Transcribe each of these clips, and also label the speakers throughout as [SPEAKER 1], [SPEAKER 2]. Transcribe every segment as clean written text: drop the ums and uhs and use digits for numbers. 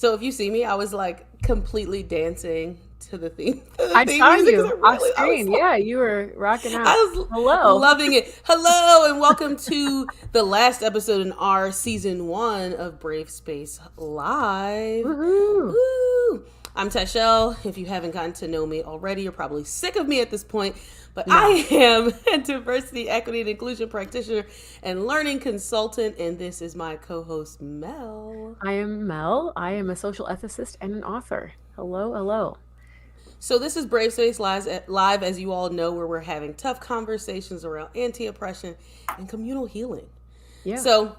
[SPEAKER 1] So if you see me, I was like completely dancing to the theme.
[SPEAKER 2] I saw you off screen. Yeah, you were rocking out.
[SPEAKER 1] I was loving it. Hello, and welcome to the last episode in our season 1 of Brave Space Live.
[SPEAKER 2] Woohoo!
[SPEAKER 1] Woo! I'm Tychelle. If you haven't gotten to know me already, you're probably sick of me at this point. But I am a diversity, equity, and inclusion practitioner and learning consultant. And this is my co-host, Mel.
[SPEAKER 2] I am Mel. I am a social ethicist and an author. Hello, hello.
[SPEAKER 1] So this is Brave Space Live, as you all know, where we're having tough conversations around anti-oppression and communal healing.
[SPEAKER 2] Yeah.
[SPEAKER 1] So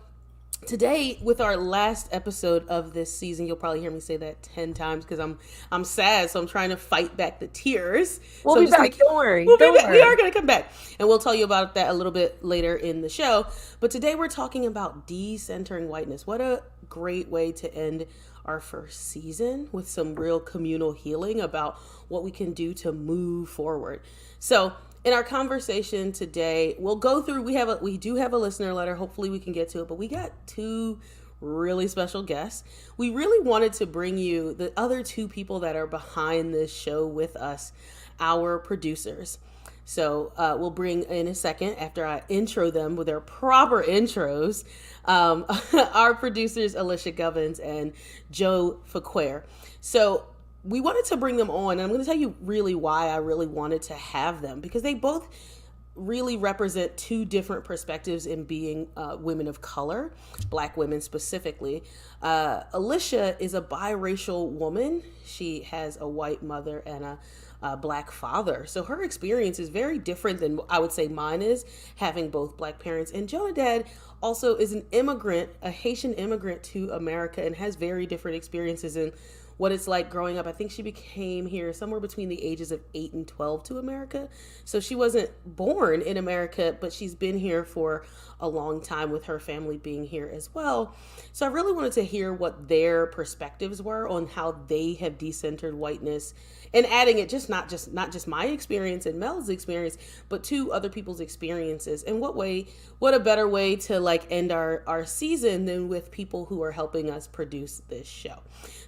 [SPEAKER 1] today, with our last episode of this season, you'll probably hear me say that 10 times because I'm sad, so I'm trying to fight back the tears.
[SPEAKER 2] We'll be back. Don't worry.
[SPEAKER 1] We are going to come back, and we'll tell you about that a little bit later in the show. But today we're talking about decentering whiteness. What a great way to end our first season with some real communal healing about what we can do to move forward. So in our conversation today, we'll go through, we do have a listener letter. Hopefully we can get to it, but we got 2 really special guests. We really wanted to bring you the other 2 people that are behind this show with us, our producers. So we'll bring in a second after I intro them with their proper intros. Our producers, Alicia, Govens, and Joe Fequiere. So we wanted to bring them on, and I'm going to tell you really why I really wanted to have them, because they both really represent 2 different perspectives in being women of color, Black women specifically. Alicia is a biracial woman. She has a white mother and a Black father. So her experience is very different than I would say mine is, having both Black parents. And Jonadad also is an immigrant, a Haitian immigrant to America, and has very different experiences in what it's like growing up. I think she became here somewhere between the ages of 8 and 12 to America. So she wasn't born in America, but she's been here for a long time with her family being here as well. So I really wanted to hear what their perspectives were on how they have decentered whiteness, and adding it not just my experience and Mel's experience, but 2 other people's experiences. And what a better way to like end our season than with people who are helping us produce this show.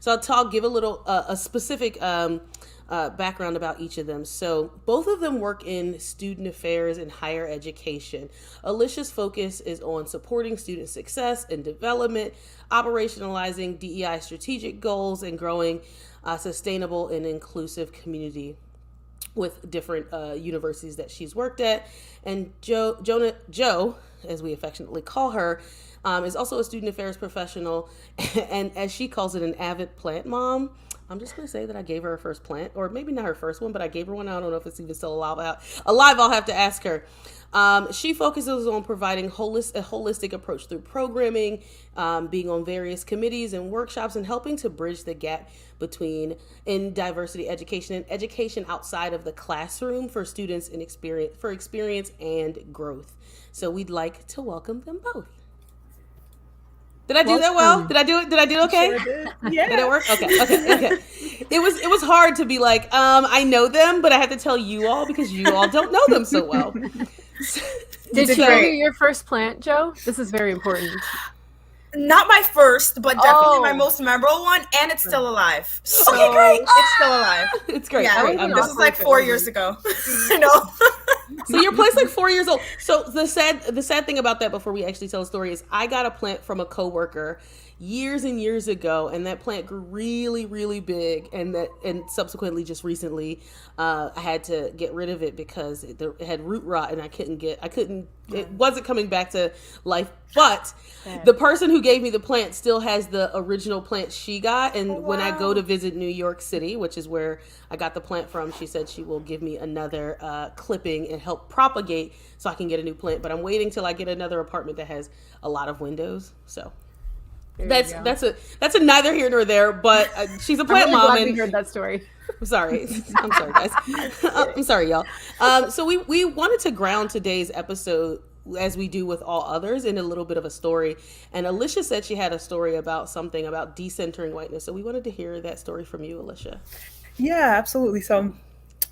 [SPEAKER 1] So I'll give a little a specific background about each of them. So both of them work in student affairs and higher education. Alicia's focus is on supporting student success and development, operationalizing DEI strategic goals, and growing sustainable and inclusive community with different universities that she's worked at. And Joe, as we affectionately call her, is also a student affairs professional, and as she calls it, an avid plant mom. I'm just going to say that I gave her first plant, or maybe not her first one, but I gave her one. I don't know if it's even still alive. I'll have to ask her. She focuses on providing a holistic approach through programming, being on various committees and workshops, and helping to bridge the gap in diversity education and education outside of the classroom for students and experience and growth. So we'd like to welcome them both. Did I do that well? Did I do it? Did I do okay?
[SPEAKER 3] Sure did. Yeah.
[SPEAKER 1] Did it work? Okay. It was hard to be like, I know them, but I had to tell you all because you all don't know them so well.
[SPEAKER 2] Did you do your first plant, Joe? This is very important.
[SPEAKER 3] Not my first, but definitely my most memorable one, and it's still alive. So
[SPEAKER 1] okay, great.
[SPEAKER 3] It's still alive.
[SPEAKER 1] It's great.
[SPEAKER 3] Yeah, this was like 4 years ago.
[SPEAKER 1] So your plant's like 4 years old. So the sad thing about that, before we actually tell the story, is I got a plant from a coworker years and years ago, and that plant grew really, really big, and subsequently just recently I had to get rid of it because it had root rot, and it wasn't coming back to life. But the person who gave me the plant still has the original plant she got, and when I go to visit New York City, which is where I got the plant from, she said she will give me another clipping and help propagate so I can get a new plant. But I'm waiting till I get another apartment that has a lot of windows. So that's a neither here nor there. But she's a plant mom.
[SPEAKER 2] And we heard that story.
[SPEAKER 1] I'm sorry, guys. I'm sorry, y'all. So we wanted to ground today's episode, as we do with all others, in a little bit of a story. And Alicia said she had a story about something about decentering whiteness. So we wanted to hear that story from you, Alicia.
[SPEAKER 4] Yeah, absolutely. So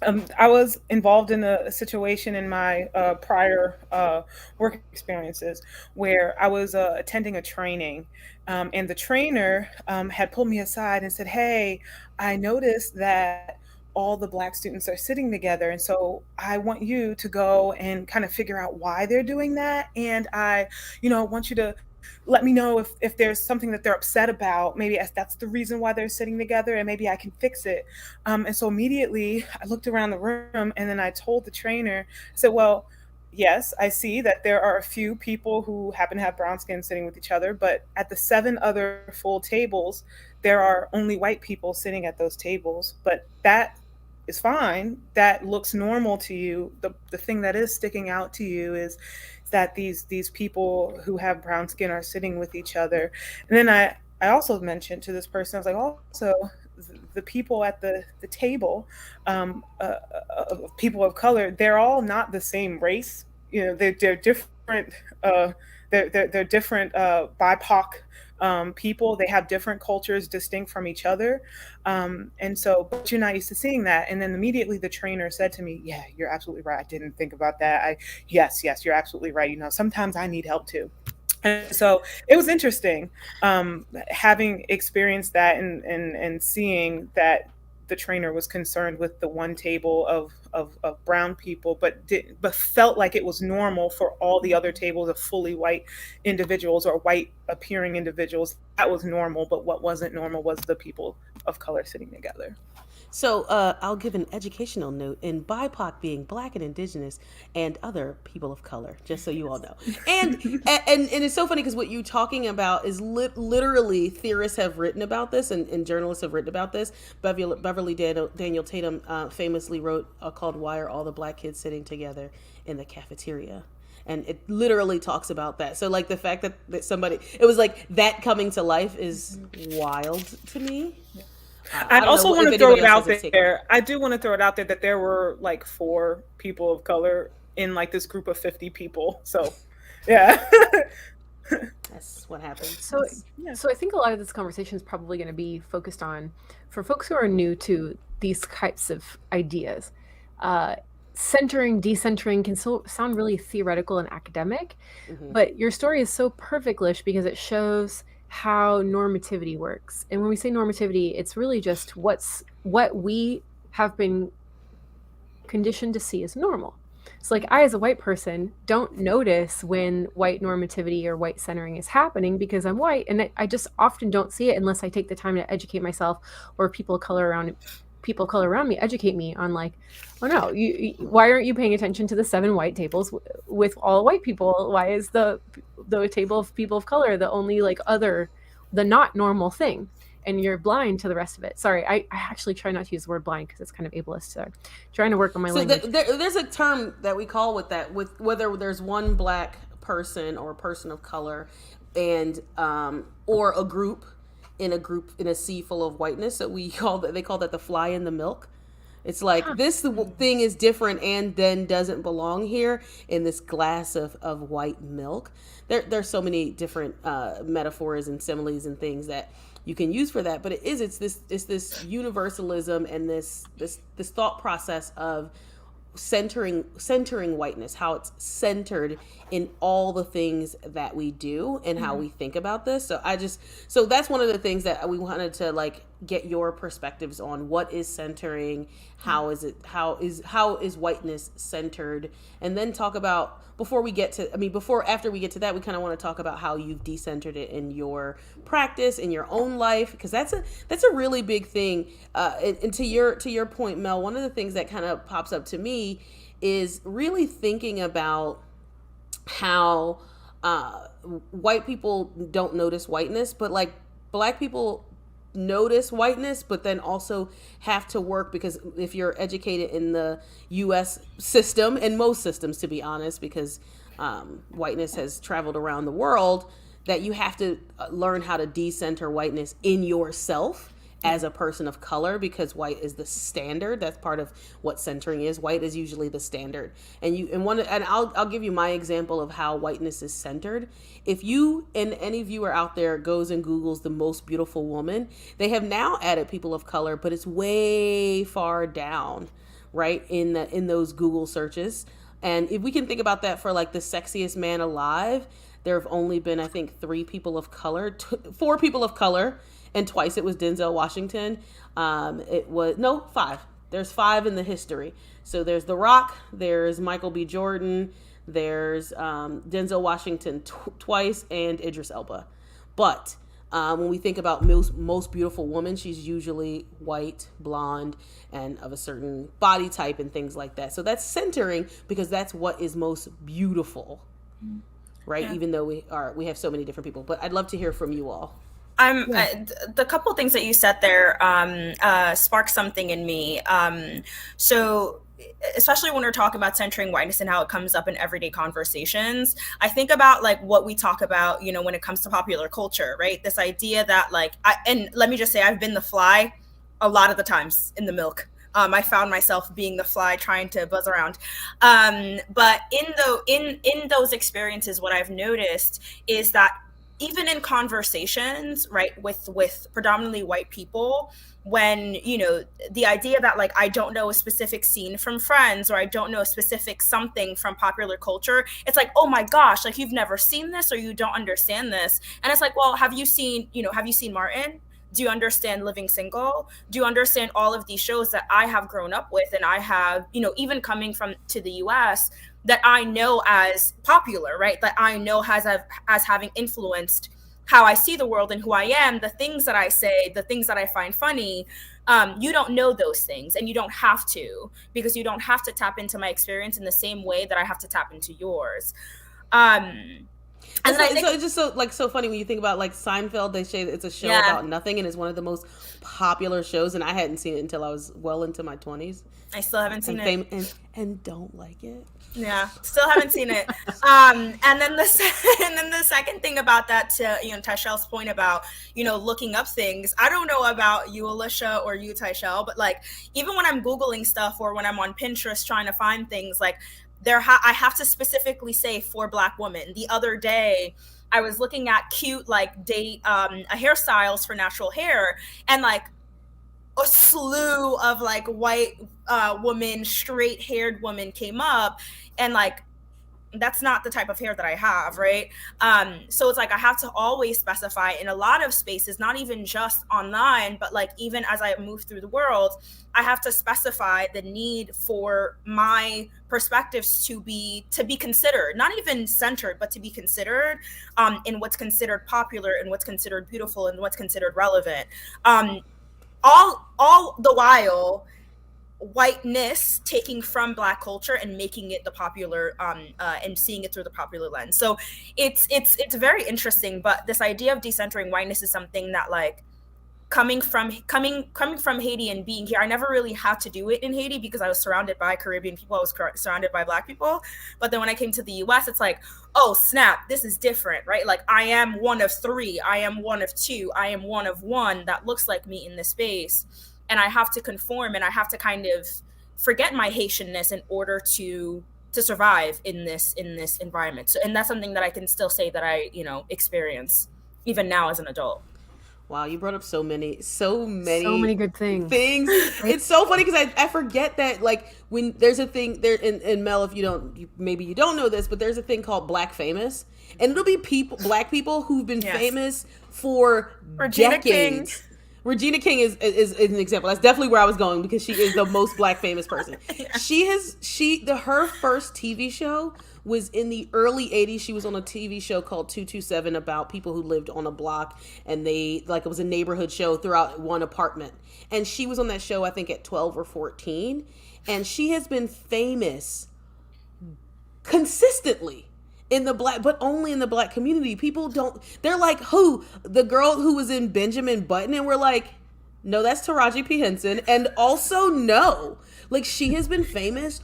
[SPEAKER 4] I was involved in a situation in my prior work experiences where I was attending a training, and the trainer had pulled me aside and said, "Hey, I noticed that all the Black students are sitting together, and so I want you to go and kind of figure out why they're doing that, and I want you to." Let me know if there's something that they're upset about. Maybe that's the reason why they're sitting together, and maybe I can fix it. And so immediately I looked around the room and then I told the trainer, I said, well, yes, I see that there are a few people who happen to have brown skin sitting with each other, but at the 7 other full tables, there are only white people sitting at those tables. But that is fine. That looks normal to you. The thing that is sticking out to you is that these people who have brown skin are sitting with each other. And then I also mentioned to this person, I was like, also, the people at the table, of people of color, they're all not the same race. They're different. They're different BIPOC people. They have different cultures distinct from each other, and so, but you're not used to seeing that. And then immediately the trainer said to me, "Yeah, you're absolutely right. I didn't think about that. Yes, you're absolutely right. Sometimes I need help too." And so it was interesting, having experienced that and seeing that the trainer was concerned with the one table of brown people, but felt like it was normal for all the other tables of fully white individuals or white appearing individuals. That was normal, but what wasn't normal was the people of color sitting together.
[SPEAKER 1] So I'll give an educational note in BIPOC being Black and Indigenous and other people of color, just so you all know. And it's so funny because what you're talking about is literally theorists have written about this and journalists have written about this. Beverly Daniel Tatum famously wrote called "Why Are All the Black Kids Sitting Together in the Cafeteria?" And it literally talks about that. So like the fact that somebody, it was like that coming to life is wild to me.
[SPEAKER 4] I also want to throw it out there. I do want to throw it out there that there were like 4 people of color in like this group of 50 people. So, yeah.
[SPEAKER 1] That's what happened.
[SPEAKER 2] So I think a lot of this conversation is probably going to be focused on, for folks who are new to these types of ideas, centering, decentering can sound really theoretical and academic, but your story is so perfect, Lish, because it shows how normativity works. And when we say normativity, it's really just what we have been conditioned to see as normal. So like I, as a white person, don't notice when white normativity or white centering is happening because I'm white, and I just often don't see it unless I take the time to educate myself, or people of color around me educate me on like, oh no, why aren't you paying attention to the 7 white tables with all white people? Why is the table of people of color the only like the not normal thing? And you're blind to the rest of it. Sorry, I actually try not to use the word blind because it's kind of ableist. So trying to work on my language.
[SPEAKER 1] There's a term that we call with whether there's one Black person or a person of color and or a group in a sea full of whiteness. So they call that the fly in the milk. It's like this thing is different and then doesn't belong here in this glass of white milk. There's so many different metaphors and similes and things that you can use for that, but it's this universalism and this thought process of centering whiteness, how it's centered in all the things that we do and how we think about this. So that's one of the things that we wanted to like get your perspectives on. What is centering? How is whiteness centered? And then talk about after we get to that, we kind of want to talk about how you've decentered it in your practice, in your own life, because that's a really big thing. And to your point, Mel, one of the things that kind of pops up to me is really thinking about how white people don't notice whiteness, but like Black people notice whiteness, but then also have to work, because if you're educated in the U.S. system, and most systems, to be honest, because whiteness has traveled around the world, that you have to learn how to decenter whiteness in yourself as a person of color, because white is the standard. That's part of what centering is. White is usually the standard. And I'll give you my example of how whiteness is centered. If you and any viewer out there goes and Googles the most beautiful woman, they have now added people of color, but it's way far down. right, in those Google searches. And if we can think about that for like the sexiest man alive, there have only been, I think, 4 people of color, and twice it was Denzel Washington. It was, no, 5. There's 5 in the history. So there's The Rock, there's Michael B. Jordan, there's Denzel Washington twice, and Idris Elba. But when we think about most beautiful woman, she's usually white, blonde, and of a certain body type and things like that. So that's centering because that's what is most beautiful, right? Yeah. Even though we have so many different people. But I'd love to hear from you all.
[SPEAKER 3] The couple things that you said there sparked something in me. So especially when we're talking about centering whiteness and how it comes up in everyday conversations, I think about like what we talk about, you know, when it comes to popular culture, right? This idea that like, and let me just say, I've been the fly a lot of the times in the milk. I found myself being the fly trying to buzz around. But in those experiences, what I've noticed is that even in conversations, right, with predominantly white people, when, you know, the idea that like, I don't know a specific scene from Friends, or I don't know a specific something from popular culture, it's like, oh my gosh, like you've never seen this or you don't understand this. And it's like, well, have you seen Martin? Do you understand Living Single? Do you understand all of these shows that I have grown up with? And I have, you know, even coming to the US, that I know as popular, right? That I know as having influenced how I see the world and who I am, the things that I say, the things that I find funny. You don't know those things, and you don't have to, because you don't have to tap into my experience in the same way that I have to tap into yours. And
[SPEAKER 1] so it's just so funny when you think about like Seinfeld. They say it's a show about nothing, and it's one of the most popular shows, and I hadn't seen it until I was well into my 20s.
[SPEAKER 3] I still haven't seen it.
[SPEAKER 1] And don't like it.
[SPEAKER 3] Yeah, still haven't seen it. And then the second thing about that, to Tychelle's point about looking up things. I don't know about you, Alicia, or you, Tychelle, but like even when I'm Googling stuff or when I'm on Pinterest trying to find things, like I have to specifically say for Black women. The other day, I was looking at cute hairstyles for natural hair, and like a slew of like white woman, straight haired woman came up, and like that's not the type of hair that I have, right? So it's like I have to always specify in a lot of spaces, not even just online, but like even as I move through the world, I have to specify the need for my perspectives to be considered, not even centered, but to be considered in what's considered popular and what's considered beautiful and what's considered relevant. All the while, whiteness taking from Black culture and making it the popular and seeing it through the popular lens. So it's very interesting. But this idea of decentering whiteness is something that, like, coming from Haiti and being here, I never really had to do it in Haiti because I was surrounded by Caribbean people. I was surrounded by Black people. But then when I came to the US, it's like, oh snap, this is different, right? Like I am one of 3, I am one of 2, I am one of 1 that looks like me in this space. And I have to conform, and I have to kind of forget my Haitianness in order to survive in this environment. So, and that's something that I can still say that I, experience even now as an adult.
[SPEAKER 1] Wow, you brought up so many
[SPEAKER 2] good things.
[SPEAKER 1] It's so funny because I forget that, like, when there's a thing there in Mel, if maybe you don't know this, but there's a thing called Black famous, and it'll be Black people who've been famous for decades. Regina King is an example. That's definitely where I was going because she is the most Black famous person. Yeah. Her first TV show was in the early 80s. She was on a TV show called 227 about people who lived on a block, and it was a neighborhood show throughout one apartment. And she was on that show, I think, at 12 or 14. And she has been famous consistently but only in the Black community. People they're like, who? The girl who was in Benjamin Button, and we're like, no, that's Taraji P. Henson. And also, no, like, she has been famous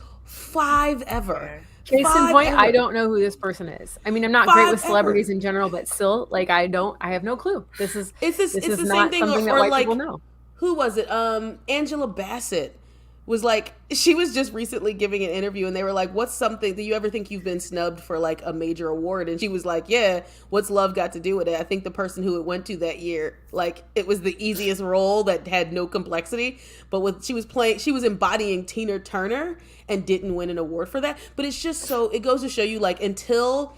[SPEAKER 1] ever.
[SPEAKER 2] Case in point, I don't know who this person is. I mean, I'm not great with celebrities in general, but still, like, I have no clue. This is
[SPEAKER 1] the
[SPEAKER 2] not
[SPEAKER 1] same thing,
[SPEAKER 2] something that white people know.
[SPEAKER 1] Who was it? Angela Bassett was like, she was just recently giving an interview and they were like, what's something, do you ever think you've been snubbed for like a major award? And she was like, yeah, what's love got to do with it? I think the person who it went to that year, like it was the easiest role that had no complexity, but she was embodying Tina Turner and didn't win an award for that. But it's just so, it goes to show you like until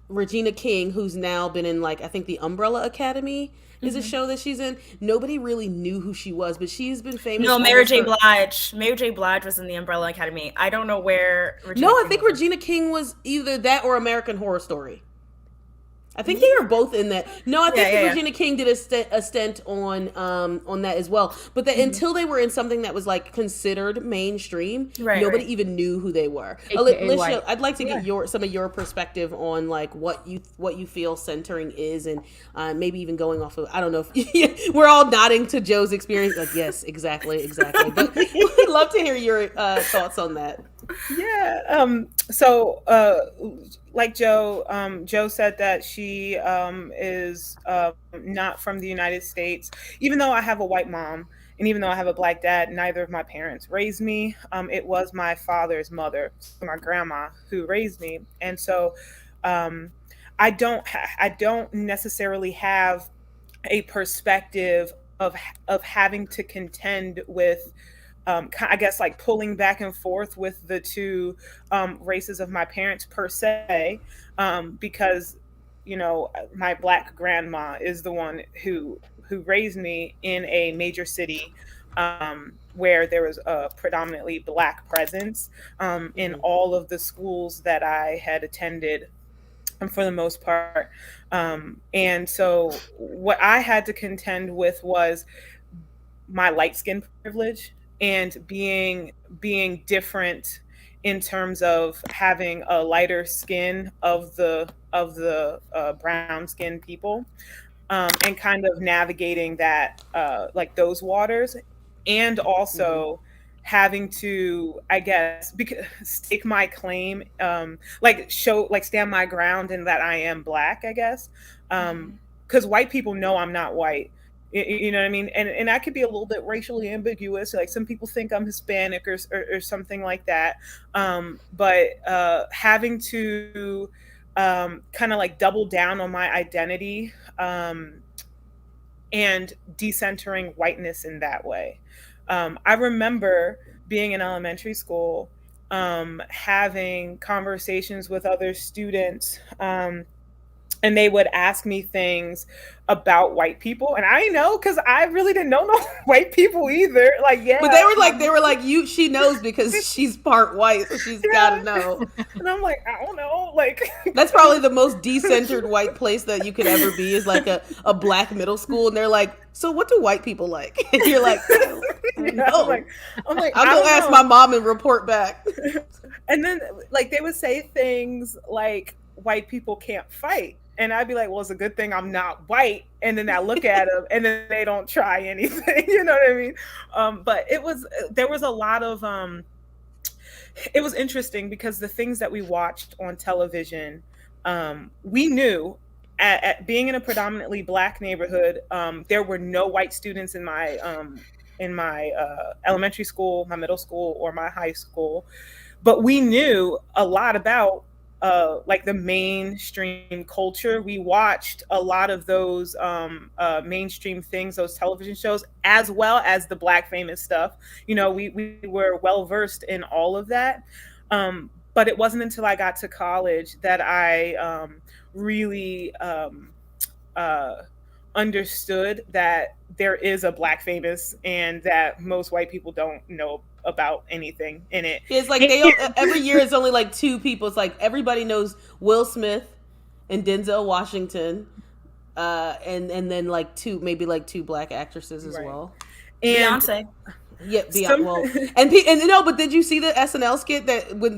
[SPEAKER 1] Regina King, who's now been in like, I think the Umbrella Academy is a show that she's in. Nobody really knew who she was, but she's been famous.
[SPEAKER 3] No, Mary J. Blige. Mary J. Blige was in the Umbrella Academy. I don't know where
[SPEAKER 1] Regina King I think Regina King was either that or American Horror Story. I think they were both in that. No, I think Regina King did a stint on that as well. But that until they were in something that was like considered mainstream, nobody even knew who they were. Alicia, I'd like to get some of your perspective on like what you feel centering is, and maybe even going off of, I don't know if we're all nodding to Joe's experience. Like yes, exactly. But we'd love to hear your thoughts on that.
[SPEAKER 4] Yeah. So like Joe said that she is not from the United States. Even though I have a white mom and even though I have a black dad, neither of my parents raised me. It was my father's mother, my grandma, who raised me. And so I don't necessarily have a perspective of having to contend with I guess like pulling back and forth with the two races of my parents per se, because, you know, my black grandma is the one who raised me in a major city where there was a predominantly black presence in all of the schools that I had attended for the most part. And so what I had to contend with was my light skin privilege and being different in terms of having a lighter skin of the brown skinned people, and kind of navigating that like those waters, and also having to, I guess, stake my claim, stand my ground in that I am black, I guess, because white people know I'm not white. You know what I mean? And I could be a little bit racially ambiguous. Like some people think I'm Hispanic or something like that. But having to kind of like double down on my identity and decentering whiteness in that way. I remember being in elementary school, having conversations with other students, and they would ask me things about white people, and I know because I really didn't know no white people either. Like, yeah,
[SPEAKER 1] but they were like, she knows because she's part white, so she's got to know.
[SPEAKER 4] And I'm like, I don't know. Like,
[SPEAKER 1] that's probably the most decentered white place that you could ever be, is like a black middle school, and they're like, so what do white people like? And you're like, I'm like, I'll go ask my mom and report back.
[SPEAKER 4] And then like they would say things like, white people can't fight. And I'd be like, well, it's a good thing I'm not white. And then I look at them and then they don't try anything. You know what I mean? But there was a lot of, it was interesting because the things that we watched on television, we knew at being in a predominantly black neighborhood, there were no white students in my elementary school, my middle school, or my high school. But we knew a lot about like the mainstream culture. We watched a lot of those mainstream things, those television shows, as well as the black famous stuff. You know, we were well versed in all of that. But it wasn't until I got to college that I really understood that there is a black famous and that most white people don't know about anything in it.
[SPEAKER 1] It's like every year it's only like two people. It's like everybody knows Will Smith and Denzel Washington, and then like two black actresses as well.
[SPEAKER 3] And Beyonce.
[SPEAKER 1] Yeah, but did you see the SNL skit that when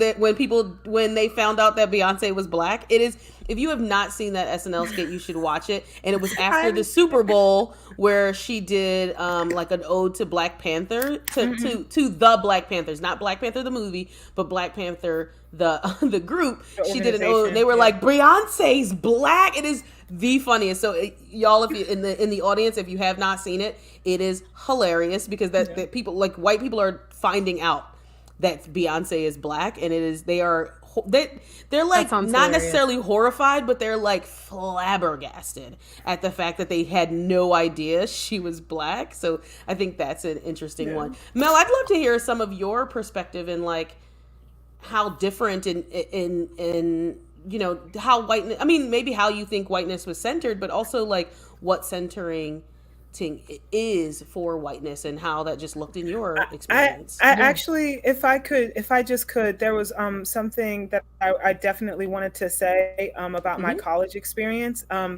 [SPEAKER 1] they found out that Beyonce was black? It is, if you have not seen that SNL skit, you should watch it. And it was after the Super Bowl where she did like an ode to Black Panther, to the Black Panthers, not Black Panther the movie, but Black Panther the group. She did an ode. They were like, Beyonce's black. It is the funniest. So y'all, if you in the audience, if you have not seen it, it is hilarious because that people, like white people, are finding out that Beyonce is black, and they're like not
[SPEAKER 2] hilarious.
[SPEAKER 1] necessarily horrified, but they're like flabbergasted at the fact that they had no idea she was black. So I think that's an interesting one. Mel, I'd love to hear some of your perspective in like how different in how whiteness. I mean, maybe how you think whiteness was centered, but also like what centering is for whiteness and how that just looked in your experience.
[SPEAKER 4] I actually, if I just could, there was something that I definitely wanted to say about my college experience. A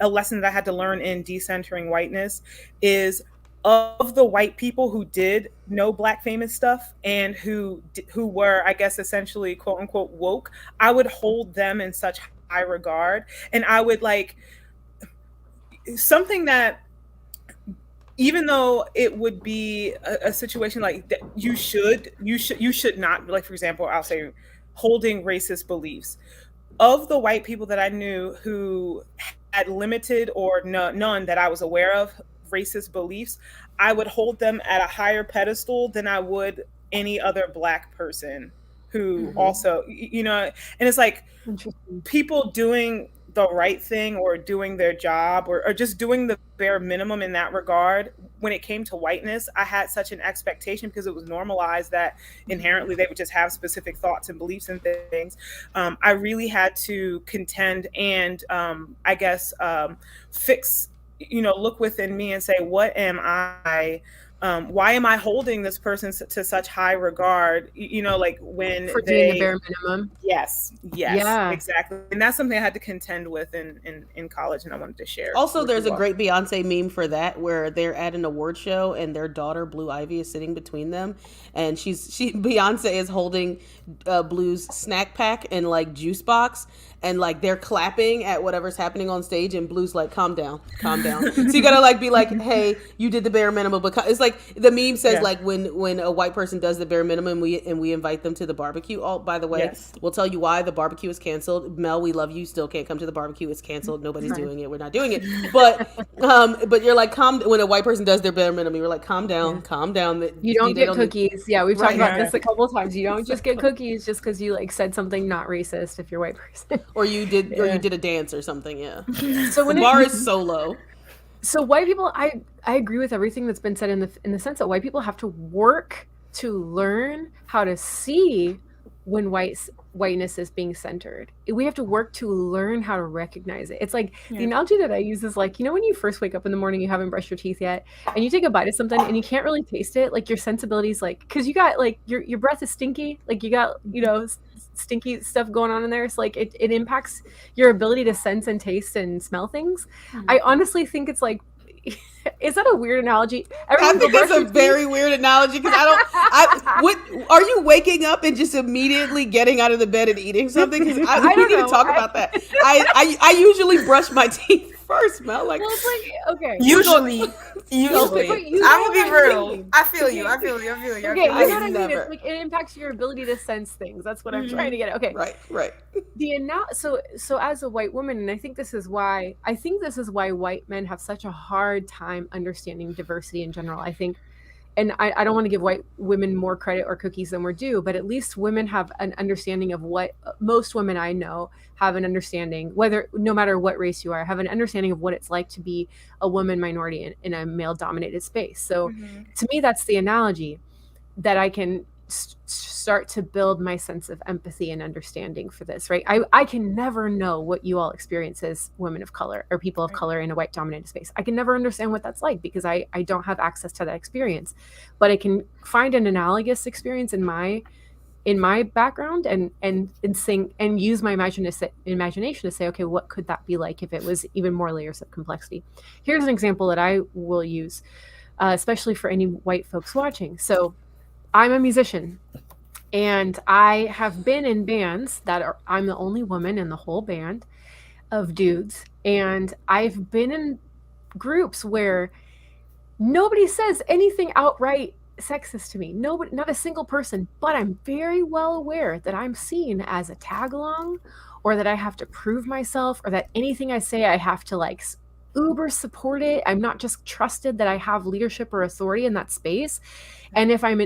[SPEAKER 4] lesson that I had to learn in decentering whiteness is, of the white people who did know Black famous stuff and who were, I guess, essentially quote unquote woke, I would hold them in such high regard, and I would like something that, even though it would be a situation like that, you should not, like, for example, I'll say holding racist beliefs. Of the white people that I knew who had limited or none that I was aware of racist beliefs, I would hold them at a higher pedestal than I would any other Black person who also, and it's like people doing the right thing or doing their job or just doing the bare minimum in that regard. When it came to whiteness, I had such an expectation because it was normalized that inherently they would just have specific thoughts and beliefs and things. I really had to contend and I guess fix, look within me and say, what am I? Why am I holding this person to such high regard? Like when
[SPEAKER 2] for doing the bare minimum.
[SPEAKER 4] Yes, exactly. And that's something I had to contend with in college, and I wanted to share.
[SPEAKER 1] Also, there's a great Beyonce meme for that where they're at an award show and their daughter Blue Ivy is sitting between them, and Beyonce is holding Blue's snack pack and like juice box, and like they're clapping at whatever's happening on stage, and Blue's like, calm down. So you gotta like be like, hey, you did the bare minimum, but it's like the meme says like when a white person does the bare minimum, we invite them to the barbecue. Oh, by the way, we'll tell you why the barbecue is canceled. Mel, we love you, still can't come to the barbecue. It's canceled. Nobody's doing it. We're not doing it. But you're like, when a white person does their bare minimum, you're like, calm down.
[SPEAKER 2] You don't get cookies. Yeah, we've talked about this a couple of times. You don't just get cookies just because you like said something not racist if you're a white person.
[SPEAKER 1] Or you did a dance or something,
[SPEAKER 2] So when
[SPEAKER 1] the bar is so low.
[SPEAKER 2] So white people, I agree with everything that's been said in the sense that white people have to work to learn how to see when whiteness is being centered. We have to work to learn how to recognize it. It's like the analogy that I use is like, when you first wake up in the morning, you haven't brushed your teeth yet, and you take a bite of something and you can't really taste it. Like your sensibilities, like, because you got like your breath is stinky, like you got stinky stuff going on in there. So like it impacts your ability to sense and taste and smell things. I honestly think it's like, is that a weird analogy?
[SPEAKER 1] I think it's a very weird analogy because are you waking up and just immediately getting out of the bed and eating something? Because we need to talk about that. I usually brush my teeth first, Mel. Like,
[SPEAKER 2] well, it's like, okay.
[SPEAKER 3] Usually. I'm gonna be real. I feel you. Okay, you know what
[SPEAKER 2] I mean? It's like it impacts your ability to sense things. That's what I'm trying to get at. Okay.
[SPEAKER 1] Right.
[SPEAKER 2] So as a white woman, and I think this is why white men have such a hard time understanding diversity in general. I think, and I don't want to give white women more credit or cookies than we're due, but at least women have an understanding of what most women I know have an understanding, no matter what race you are, have an understanding of what it's like to be a woman minority in a male dominated space. So to me, that's the analogy that I can start to build my sense of empathy and understanding for this, right? I can never know what you all experience as women of color or people of color in a white dominated space. I can never understand what that's like because I don't have access to that experience, but I can find an analogous experience in my background and use my imagination to say, okay, what could that be like if it was even more layers of complexity? Here's an example that I will use, especially for any white folks watching. So I'm a musician, and I have been in bands I'm the only woman in the whole band of dudes, and I've been in groups where nobody says anything outright sexist to me. Nobody, not a single person, but I'm very well aware that I'm seen as a tag along, or that I have to prove myself, or that anything I say I have to like uber supported. I'm not just trusted that I have leadership or authority in that space. And if I'm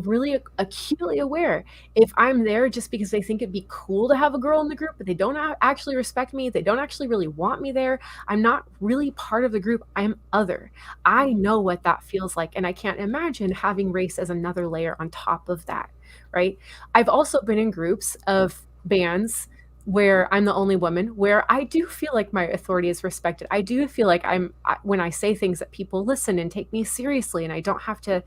[SPEAKER 2] really acutely aware, if I'm there just because they think it'd be cool to have a girl in the group, but they don't actually respect me, they don't actually really want me there, I'm not really part of the group, I'm other. I know what that feels like, and I can't imagine having race as another layer on top of that, right? I've also been in groups of bands where I'm the only woman, where I do feel like my authority is respected. I do feel like when I say things that people listen and take me seriously, and I don't have to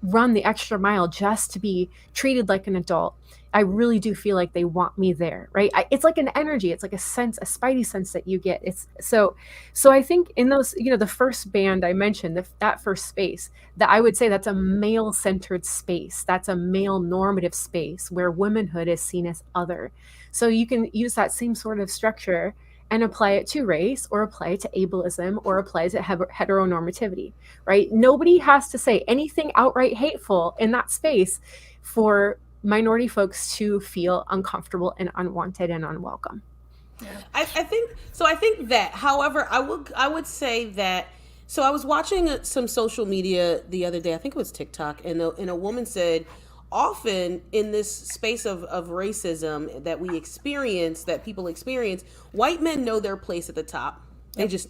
[SPEAKER 2] run the extra mile just to be treated like an adult. I really do feel like they want me there, right? It's like an energy, it's like a sense, a spidey sense that you get. It's so I think in those, the first band I mentioned, that first space, that I would say that's a male-centered space. That's a male normative space where womanhood is seen as other. So you can use that same sort of structure and apply it to race, or apply it to ableism, or apply it to heteronormativity, right? Nobody has to say anything outright hateful in that space for minority folks to feel uncomfortable and unwanted and unwelcome.
[SPEAKER 1] Yeah. I think that, however, I would say that, so I was watching some social media the other day, I think it was TikTok, and a woman said, often in this space of racism that people experience, white men know their place at the top.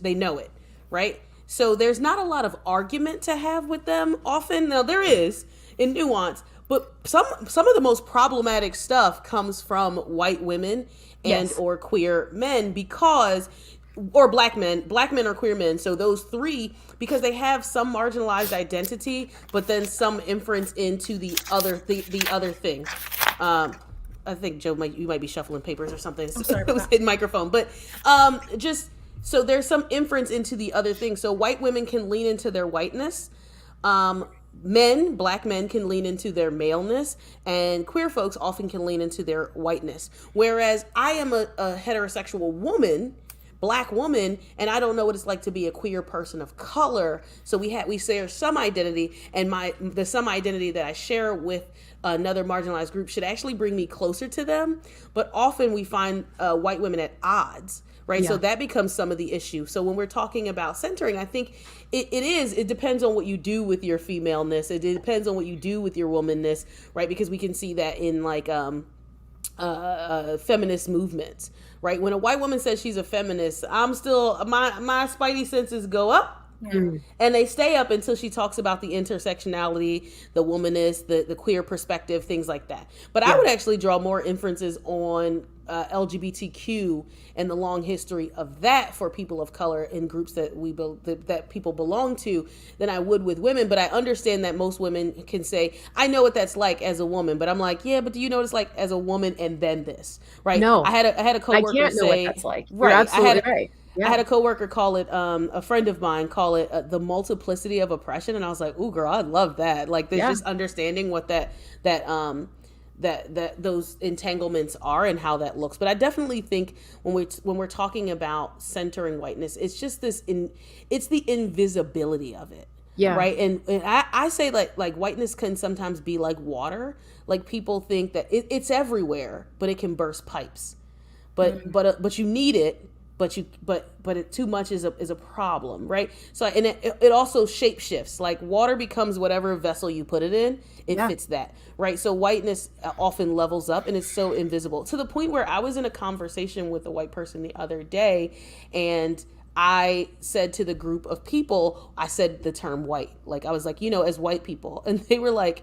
[SPEAKER 1] They know it, right? So there's not a lot of argument to have with them often. Now there is in nuance, but some of the most problematic stuff comes from white women and or queer men, or black men or queer men. So those three, because they have some marginalized identity, but then some inference into the other thing. I think Joe you might be shuffling papers or something.
[SPEAKER 3] I'm sorry,
[SPEAKER 1] it was hidden microphone, but just so there's some inference into the other thing. So white women can lean into their whiteness. Black men can lean into their maleness, and queer folks often can lean into their whiteness. Whereas I am a heterosexual woman, Black woman, and I don't know what it's like to be a queer person of color. So we share some identity, and the some identity that I share with another marginalized group should actually bring me closer to them. But often we find white women at odds, right? Yeah. So that becomes some of the issue. So when we're talking about centering, I think it depends on what you do with your femaleness. It depends on what you do with your womanness, right? Because we can see that in like feminist movements, right? When a white woman says she's a feminist, I'm still, my spidey senses go up. Mm. And they stay up until she talks about the intersectionality, the womanness, the queer perspective, things like that. But I would actually draw more inferences on LGBTQ and the long history of that for people of color in groups that people belong to than I would with women. But I understand that most women can say, I know what that's like as a woman. But I'm like, yeah, but do you know what it's like as a woman and then this, right?
[SPEAKER 2] No,
[SPEAKER 1] I had a coworker
[SPEAKER 2] I can't know
[SPEAKER 1] say,
[SPEAKER 2] what that's like.
[SPEAKER 1] Right,
[SPEAKER 2] you're absolutely right.
[SPEAKER 1] Yeah. I had a coworker call it, a friend of mine call it the multiplicity of oppression, and I was like, "Ooh, girl, I love that." Like, there's just understanding what that those entanglements are and how that looks. But I definitely think when we're talking about centering whiteness, it's just it's the invisibility of it, right? And I say like whiteness can sometimes be like water. Like people think that it's everywhere, but it can burst pipes. But you need it. But it too much is a problem, right? So and it also shape shifts. Like water becomes whatever vessel you put it in, it fits that, right? So whiteness often levels up, and it's so invisible to the point where I was in a conversation with a white person the other day, and I said to the group of people, I said the term white, like I was like, as white people, and they were like,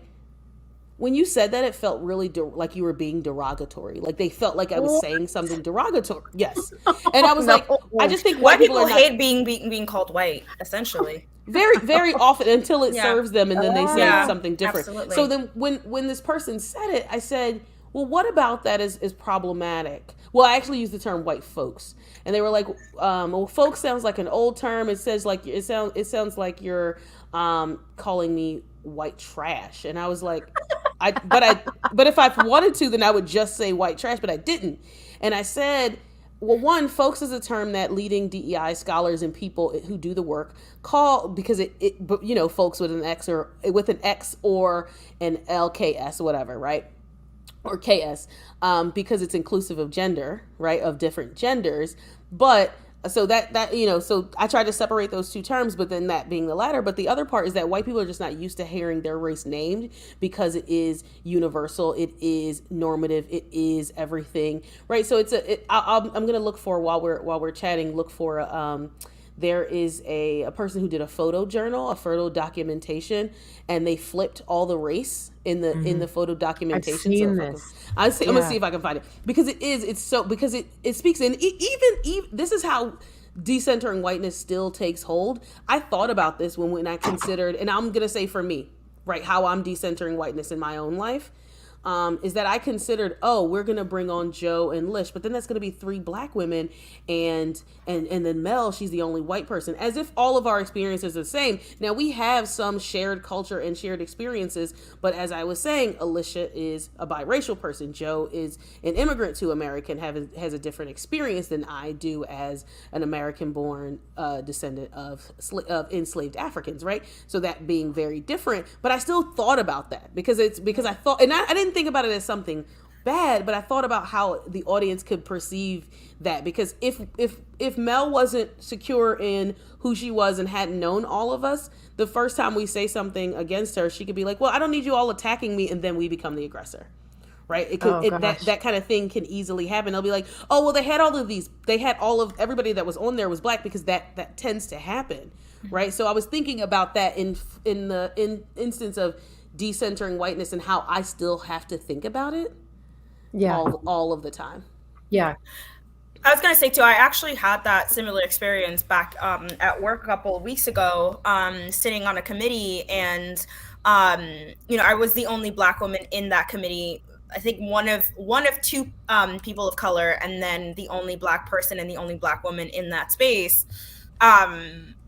[SPEAKER 1] when you said that, it felt really like you were being derogatory. Like they felt like I was saying something derogatory. Yes. And I was like, I just think
[SPEAKER 3] white people hate being called white, essentially.
[SPEAKER 1] Very, very often until it serves them, and then they say something different.
[SPEAKER 3] Absolutely.
[SPEAKER 1] So then when this person said it, I said, well, what about that is problematic? Well, I actually used the term white folks. And they were like, well, folks sounds like an old term. It sounds like you're calling me white trash. And I was like, but if I wanted to, then I would just say white trash, but I didn't. And I said, well, one, folks is a term that leading DEI scholars and people who do the work call, because folks with an X or an LKS, whatever, right? Or KS, because it's inclusive of gender, right? Of different genders. But So that so I tried to separate those two terms, but then that being the latter. But the other part is that white people are just not used to hearing their race named, because it is universal, it is normative, it is everything, right? So I'm gonna look for, while we're chatting, look for there is a person who did a photo journal, a photo documentation, and they flipped all the race in the photo documentation.
[SPEAKER 2] I've seen this.
[SPEAKER 1] I'm gonna see if I can find it, because because it speaks, and even this is how decentering whiteness still takes hold. I thought about this when I considered, and I'm gonna say for me, right, how I'm decentering whiteness in my own life. Is that I considered, oh, we're gonna bring on Joe and Lish, but then that's gonna be 3 black women, and then Mel, she's the only white person, as if all of our experiences are the same. Now we have some shared culture and shared experiences, but as I was saying, Alicia is a biracial person, Joe is an immigrant to America and has a different experience than I do as an American-born descendant of enslaved Africans, right? So that being very different, but I still thought about that because I thought, and I didn't think about it as something bad, but I thought about how the audience could perceive that, because if Mel wasn't secure in who she was and hadn't known all of us, the first time we say something against her, she could be like, well, I don't need you all attacking me, and then we become the aggressor, right? That kind of thing can easily happen. They'll be like, oh, well, they had all of everybody that was on there was black, because that tends to happen, right? So I was thinking about that in the instance of decentering whiteness, and how I still have to think about it all of the time.
[SPEAKER 2] Yeah.
[SPEAKER 3] I was going to say too, I actually had that similar experience back at work a couple of weeks ago, sitting on a committee, and I was the only black woman in that committee. I think one of 2 people of color, and then the only black person and the only black woman in that space.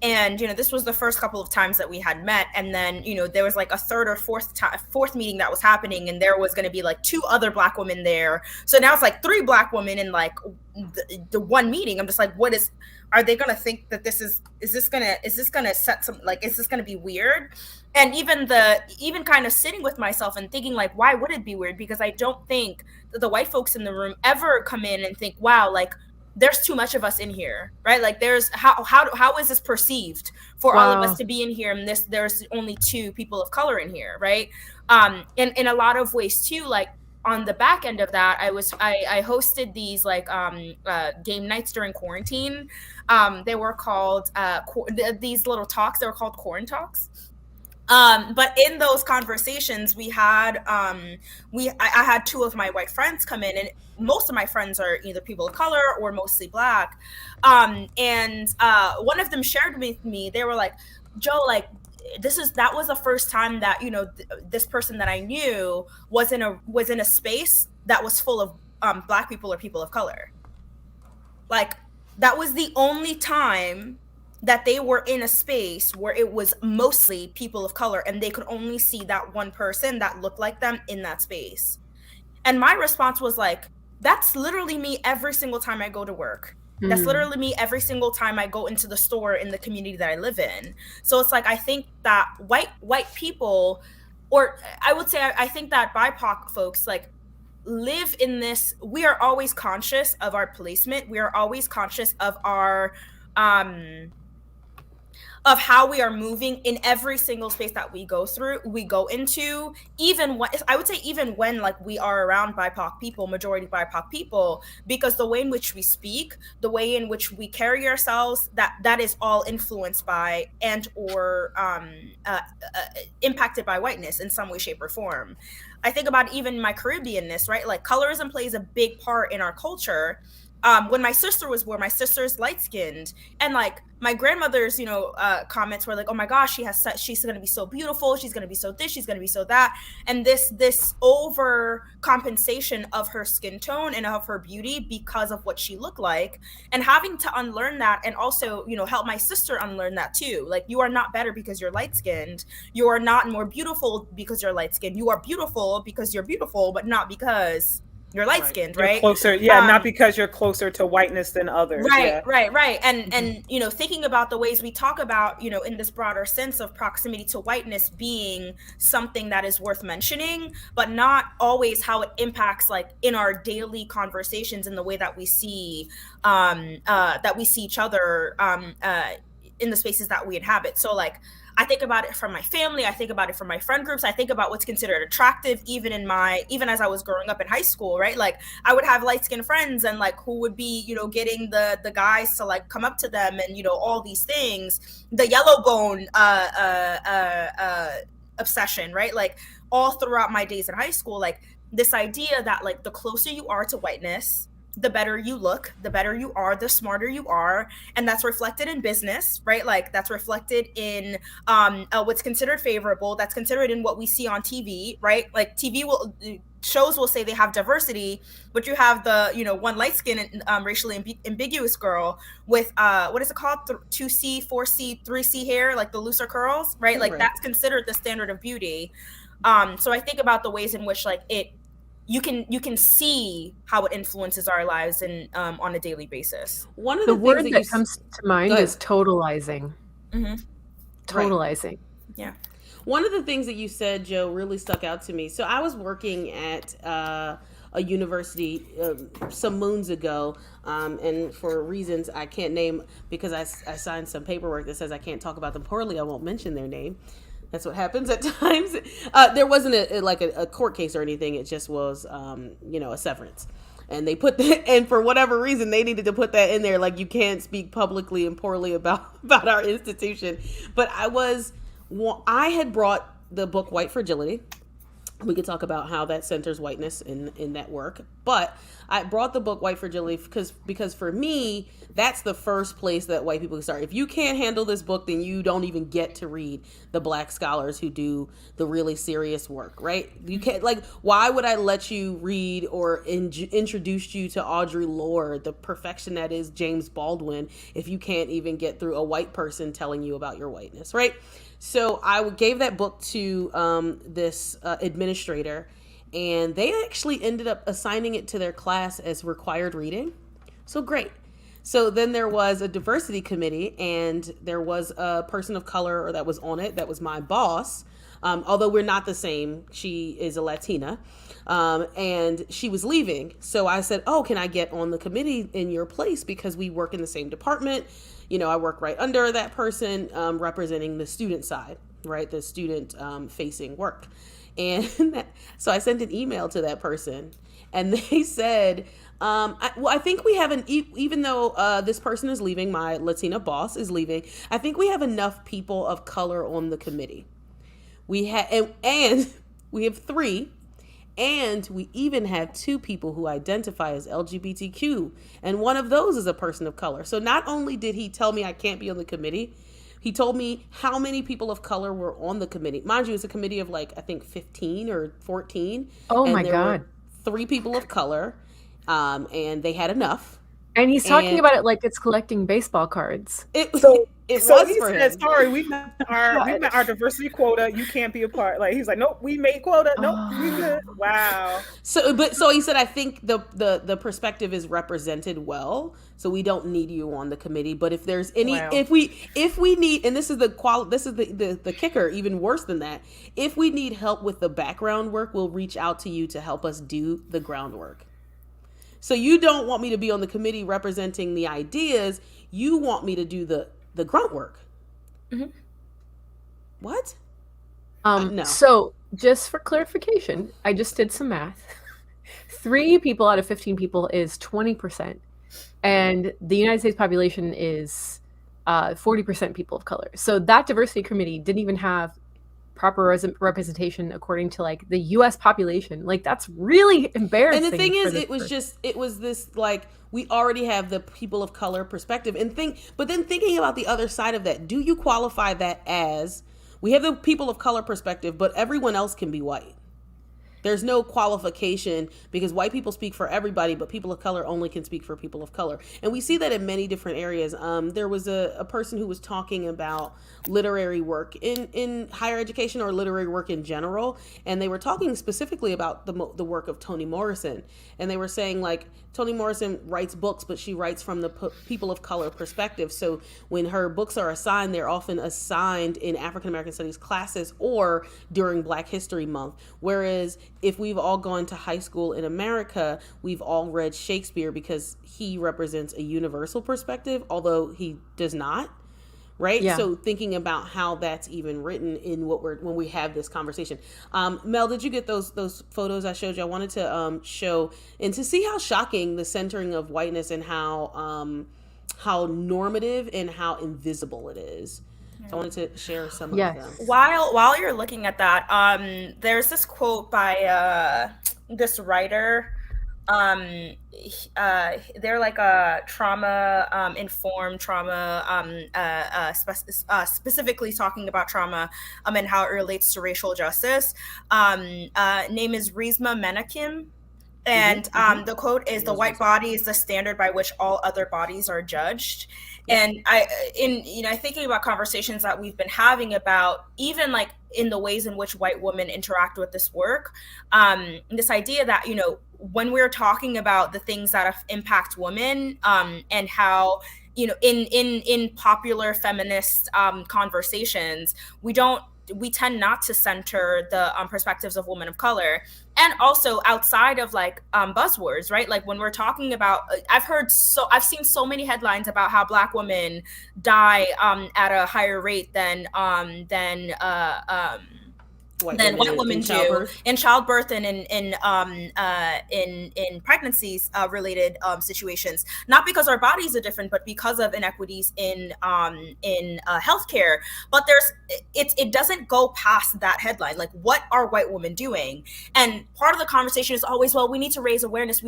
[SPEAKER 3] And this was the first couple of times that we had met, and then there was like a third or fourth meeting that was happening, and there was going to be like 2 other black women there. So now it's like 3 black women in like the one meeting. I'm just like, are they going to think that is this going to set some, like, is this going to be weird? And even kind of sitting with myself and thinking, like, why would it be weird? Because I don't think that the white folks in the room ever come in and think, wow, like, there's too much of us in here, right? Like, there's how is this perceived for all of us to be in here, and there's only 2 people of color in here, right? In a lot of ways too, like on the back end of that, I hosted these like game nights during quarantine. They were called these little talks. They were called Quarant Talks. But in those conversations we had, I had 2 of my white friends come in, and most of my friends are either people of color or mostly black. And one of them shared with me, they were like, Joe, like, that was the first time that, this person that I knew was in a space that was full of black people or people of color. Like, that was the only time that they were in a space where it was mostly people of color, and they could only see that one person that looked like them in that space. And my response was like, that's literally me every single time I go to work. That's literally me every single time I go into the store in the community that I live in. So it's like, I think that white people, or I would say, I think that BIPOC folks, like, live in this, we are always conscious of our placement. We are always conscious of our, of how we are moving in every single space that we go into, even when like we are around BIPOC people, majority BIPOC people, because the way in which we speak, the way in which we carry ourselves, that is all influenced by and or impacted by whiteness in some way, shape, or form. I think about even my Caribbeanness, right? Like, colorism plays a big part in our culture. When my sister was born, my sister's light-skinned, and like my grandmother's, comments were like, "Oh my gosh, she's going to be so beautiful. She's going to be so this. She's going to be so that." And this over compensation of her skin tone and of her beauty because of what she looked like, and having to unlearn that, and also, help my sister unlearn that too. Like, you are not better because you're light-skinned. You are not more beautiful because you're light-skinned. You are beautiful because you're beautiful, but not because you're light skinned,
[SPEAKER 4] You're
[SPEAKER 3] right?
[SPEAKER 4] closer, not because you're closer to whiteness than others.
[SPEAKER 3] Right. And you know, thinking about the ways we talk about, you know, in this broader sense of proximity to whiteness being something that is worth mentioning, but not always how it impacts like in our daily conversations in the way that we see each other in the spaces that we inhabit. So like I think about it from my family. I think about it from my friend groups. I think about what's considered attractive, even as I was growing up in high school, right? Like I would have light skinned friends and like who would be, you know, getting the guys to like come up to them and, you know, all these things, the yellow bone obsession, right? Like all throughout my days in high school, like this idea that like the closer you are to whiteness, the better you look, the better you are, the smarter you are. And that's reflected in business, right? Like that's reflected in what's considered favorable, that's considered in what we see on TV, right? Like shows will say they have diversity, but you have the, you know, one light skinned racially ambiguous girl with what is it called? 2C, 4C, 3C hair, like the looser curls, right? Like that's considered the standard of beauty. So I think about the ways in which like you can see how it influences our lives and on a daily basis.
[SPEAKER 2] One of the word that comes to mind is totalizing. Mm-hmm. Totalizing.
[SPEAKER 3] Right. Yeah.
[SPEAKER 1] One of the things that you said, Joe, really stuck out to me. So I was working at a university some moons ago, and for reasons I can't name, because I signed some paperwork that says I can't talk about them poorly, I won't mention their name. That's what happens at times. There wasn't a court case or anything. It just was, you know, a severance. And they put that, and for whatever reason, they needed to put that in there. Like, you can't speak publicly and poorly about our institution. But I had brought the book White Fragility. We could talk about how that centers whiteness in that work. But I brought the book White Fragility because for me, that's the first place that white people can start. If you can't handle this book, then you don't even get to read the Black scholars who do the really serious work, right? You can't, like, why would I let you read or introduce you to Audre Lorde, the perfection that is James Baldwin, if you can't even get through a white person telling you about your whiteness, right? So I gave that book to this administrator, and they actually ended up assigning it to their class as required reading. So great. So then there was a diversity committee, and there was a person of color that was on it. That was my boss. Although we're not the same. She is a Latina. And she was leaving. So I said, oh, can I get on the committee in your place? Because we work in the same department. You know, I work right under that person, representing the student side, right? The student facing work. And so I sent an email to that person, and they said, I think we have even though this person is leaving, my Latina boss is leaving, I think we have enough people of color on the committee. We have, and we have 3, and we even have 2 people who identify as LGBTQ, and one of those is a person of color. So not only did he tell me I can't be on the committee, he told me how many people of color were on the committee. Mind you, it's a committee of like, I think 15 or 14.
[SPEAKER 2] Oh
[SPEAKER 1] and
[SPEAKER 2] my God.
[SPEAKER 1] Were 3 people of color, and they had enough.
[SPEAKER 2] And he's talking about it like it's collecting baseball cards.
[SPEAKER 1] It was
[SPEAKER 4] he
[SPEAKER 1] for
[SPEAKER 4] said,
[SPEAKER 1] him.
[SPEAKER 4] Sorry, we met our diversity quota. You can't be a part. Like, he's like, nope, we made quota. Nope, we good. Wow.
[SPEAKER 1] So he said, I think the perspective is represented well, so we don't need you on the committee. But if there's any, if we need, and this is the kicker, even worse than that, if we need help with the background work, we'll reach out to you to help us do the groundwork. So you don't want me to be on the committee representing the ideas. You want me to do the grunt work. Mm-hmm. What?
[SPEAKER 2] No. So just for clarification, I just did some math. 3 people out of 15 people is 20%. And the United States population is 40% people of color. So that diversity committee didn't even have proper representation according to like the US population. Like, that's really embarrassing.
[SPEAKER 1] And the thing is, it was this like, we already have the people of color perspective, but then thinking about the other side of that, do you qualify that as we have the people of color perspective, but everyone else can be white? There's no qualification because white people speak for everybody, but people of color only can speak for people of color. And we see that in many different areas. There was a person who was talking about literary work in higher education or literary work in general. And they were talking specifically about the work of Toni Morrison. And they were saying, like, Toni Morrison writes books, but she writes from the people of color perspective. So when her books are assigned, they're often assigned in African American studies classes or during Black History Month. Whereas if we've all gone to high school in America, we've all read Shakespeare because he represents a universal perspective, although he does not. Right.
[SPEAKER 2] Yeah.
[SPEAKER 1] So thinking about how that's even written in when we have this conversation. Mel, did you get those photos I showed you? I wanted to show and to see how shocking the centering of whiteness and how normative and how invisible it is. So I wanted to share some of them.
[SPEAKER 3] While you're looking at that, there's this quote by this writer. They're like a trauma-informed specifically talking about trauma and how it relates to racial justice. Name is Rizma Menakim. And the quote is, "The white body is the standard by which all other bodies are judged." And thinking about conversations that we've been having about even like in the ways in which white women interact with this work, this idea that, when we're talking about the things that impact women, and how, in popular feminist conversations, we tend not to center the perspectives of women of color. And also outside of like buzzwords, right? Like when we're talking about, I've seen so many headlines about how Black women die at a higher rate than white women do in childbirth and in pregnancies related situations, not because our bodies are different, but because of inequities in healthcare. But it doesn't go past that headline. Like, what are white women doing? And part of the conversation is always, well, we need to raise awareness.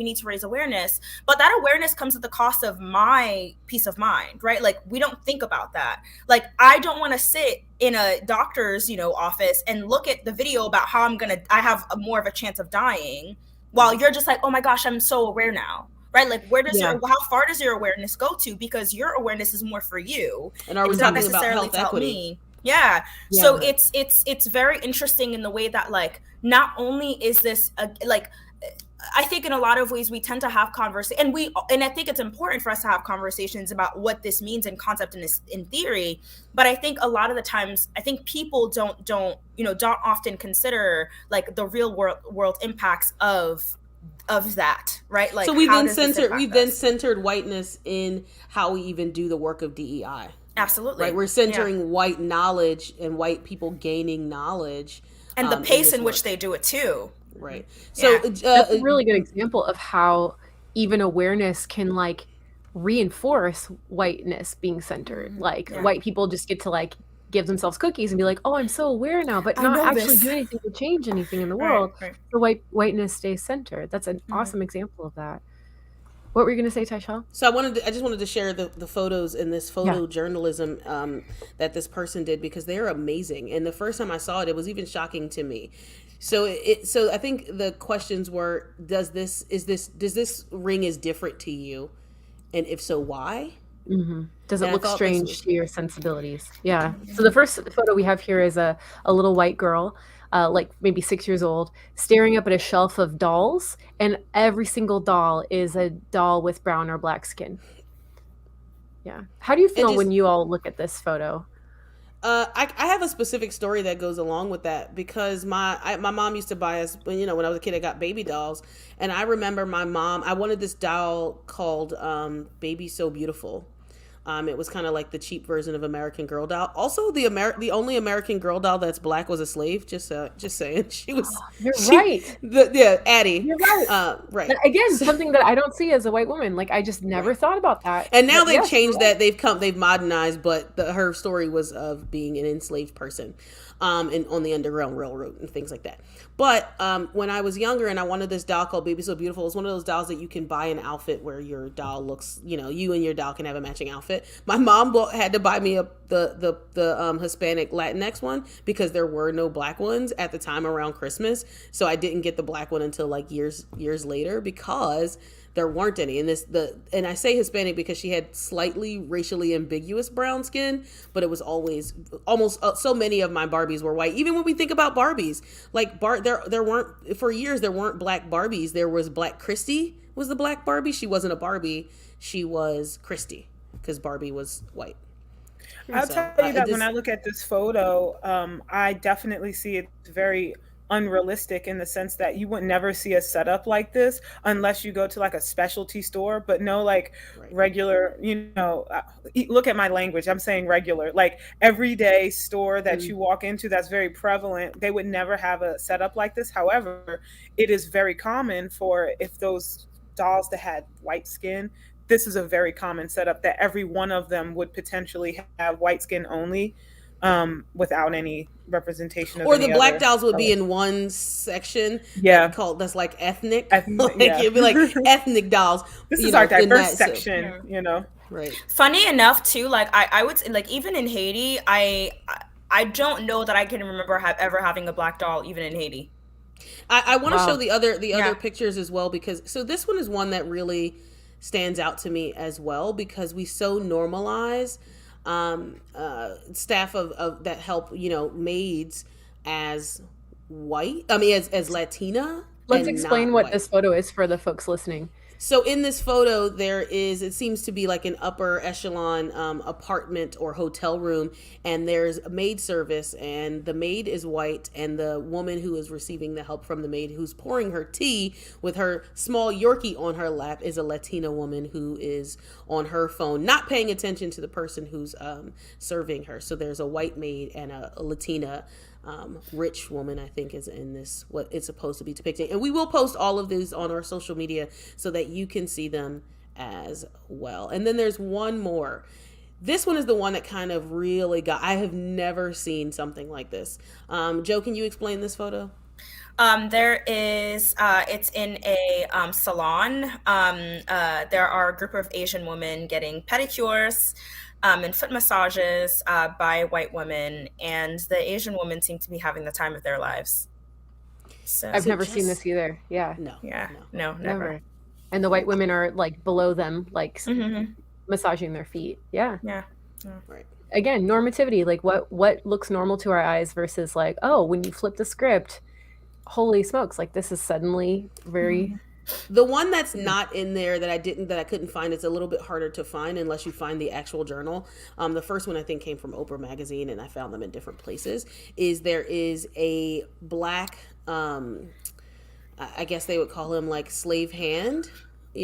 [SPEAKER 3] But that awareness comes at the cost of my peace of mind, right? Like, we don't think about that. Like, I don't want to sit in a doctor's, office and look at the video about how I have more of a chance of dying, while you're just like, oh my gosh, I'm so aware now, right? Like, how far does your awareness go to? Because your awareness is more for you.
[SPEAKER 1] And are we talking about health equity?
[SPEAKER 3] Me. Yeah. So it's very interesting in the way that, like, not only is this I think in a lot of ways we tend to have conversations, and I think it's important for us to have conversations about what this means in concept and in theory. But I think a lot of the times, I think people don't often consider like the real world impacts of that, right? Like,
[SPEAKER 1] so we've then centered whiteness in how we even do the work of DEI.
[SPEAKER 3] Absolutely.
[SPEAKER 1] Right. We're centering white knowledge and white people gaining knowledge,
[SPEAKER 3] and the pace in which they do it too.
[SPEAKER 1] Right. So
[SPEAKER 2] that's a really good example of how even awareness can like reinforce whiteness being centered. Like white people just get to like give themselves cookies and be like, oh, I'm so aware now, but not actually do anything to change anything in the world. Right. So whiteness stays centered. That's an awesome example of that. What were you going to say, Tychelle?
[SPEAKER 1] So I just wanted to share the photos in this photojournalism that this person did, because they're amazing. And the first time I saw it, it was even shocking to me. So I think the questions were, does this ring is different to you? And if so, why?
[SPEAKER 2] Mm-hmm. Does it look strange to your sensibilities? Yeah. So the first photo we have here is a little white girl, like maybe 6 years old, staring up at a shelf of dolls, and every single doll is a doll with brown or black skin. Yeah. How do you feel when you all look at this photo?
[SPEAKER 1] I have a specific story that goes along with that, because my mom used to buy us, when I was a kid, I got baby dolls. And I remember I wanted this doll called Baby So Beautiful. It was kind of like the cheap version of American Girl doll. Also, the only American Girl doll that's black was a slave. Just saying.
[SPEAKER 2] Right.
[SPEAKER 1] Addie.
[SPEAKER 2] You're right.
[SPEAKER 1] Right.
[SPEAKER 2] Again, something that I don't see as a white woman. Like, I just never thought about that.
[SPEAKER 1] And now they've changed that. They've modernized, but her story was of being an enslaved person, and on the Underground Railroad and things like that. But when I was younger and I wanted this doll called Baby So Beautiful, it was one of those dolls that you can buy an outfit where your doll looks, you and your doll can have a matching outfit. it. My mom had to buy me the Hispanic Latinx one because there were no black ones at the time around Christmas. So I didn't get the black one until like years later because there weren't any. And I say Hispanic because she had slightly racially ambiguous brown skin, but it was always almost so many of my Barbies were white. Even when we think about Barbies, like there weren't for years there weren't black Barbies. There was Black Christy was the black Barbie. She wasn't a Barbie. She was Christy because Barbie was white.
[SPEAKER 4] I'll tell you that when I look at this photo, I definitely see it's very unrealistic in the sense that you would never see a setup like this unless you go to like a specialty store, but no like regular, look at my language. I'm saying regular, like everyday store that you walk into that's very prevalent. They would never have a setup like this. However, it is very common for if those dolls that had white skin, this is a very common setup that every one of them would potentially have white skin only, without any representation of
[SPEAKER 1] or the black
[SPEAKER 4] other
[SPEAKER 1] dolls would be in one section that's like ethnic it'd be like ethnic dolls.
[SPEAKER 4] This is our diverse section,
[SPEAKER 1] right.
[SPEAKER 3] Funny enough too, like I would say, like even in Haiti, I don't know that I can remember ever having a black doll even in Haiti.
[SPEAKER 1] I want to show the other pictures as well, because so this one is one that really stands out to me as well, because we so normalize staff of that help, maids as white. I mean, as Latina.
[SPEAKER 2] Let's explain what this photo is for the folks listening.
[SPEAKER 1] So in this photo, it seems to be like an upper echelon apartment or hotel room, and there's a maid service, and the maid is white, and the woman who is receiving the help from the maid who's pouring her tea with her small Yorkie on her lap is a Latina woman who is on her phone, not paying attention to the person who's serving her. So there's a white maid and a Latina rich woman, I think, is in this, what it's supposed to be depicting. And we will post all of these on our social media so that you can see them as well. And then there's one more. This one is the one that kind of really I have never seen something like this. Joe, can you explain this photo?
[SPEAKER 3] There is, it's in a salon. There are a group of Asian women getting pedicures and foot massages by white women, and the Asian women seem to be having the time of their lives. So
[SPEAKER 2] I've never seen this either. Yeah.
[SPEAKER 3] No, never.
[SPEAKER 2] And the white women are like below them, like massaging their feet. Yeah.
[SPEAKER 1] Right.
[SPEAKER 2] Again, normativity, like what looks normal to our eyes versus like, oh, when you flip the script, holy smokes, like this is suddenly very...
[SPEAKER 1] The one that's not in there that I couldn't find, it's a little bit harder to find unless you find the actual journal. The first one I think came from Oprah magazine, and I found them in different places, there is a black, I guess they would call him like slave hand, a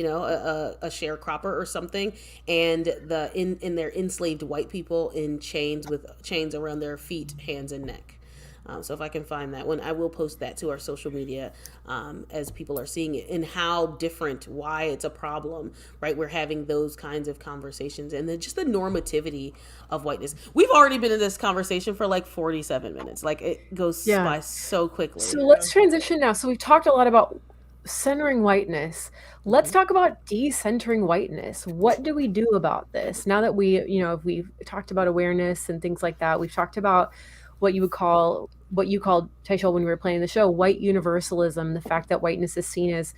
[SPEAKER 1] sharecropper or something, and in their enslaved white people in chains with chains around their feet, hands, and neck. So if I can find that one, I will post that to our social media as people are seeing it, and how different, why it's a problem, right? We're having those kinds of conversations, and then just the normativity of whiteness. We've already been in this conversation for like 47 minutes. Like it goes by so quickly.
[SPEAKER 2] So let's transition now. So we've talked a lot about centering whiteness. Let's talk about decentering whiteness. What do we do about this? Now that we've talked about awareness and things like that, we've talked about what you called, Tychelle, when we were playing the show, white universalism, the fact that whiteness is seen as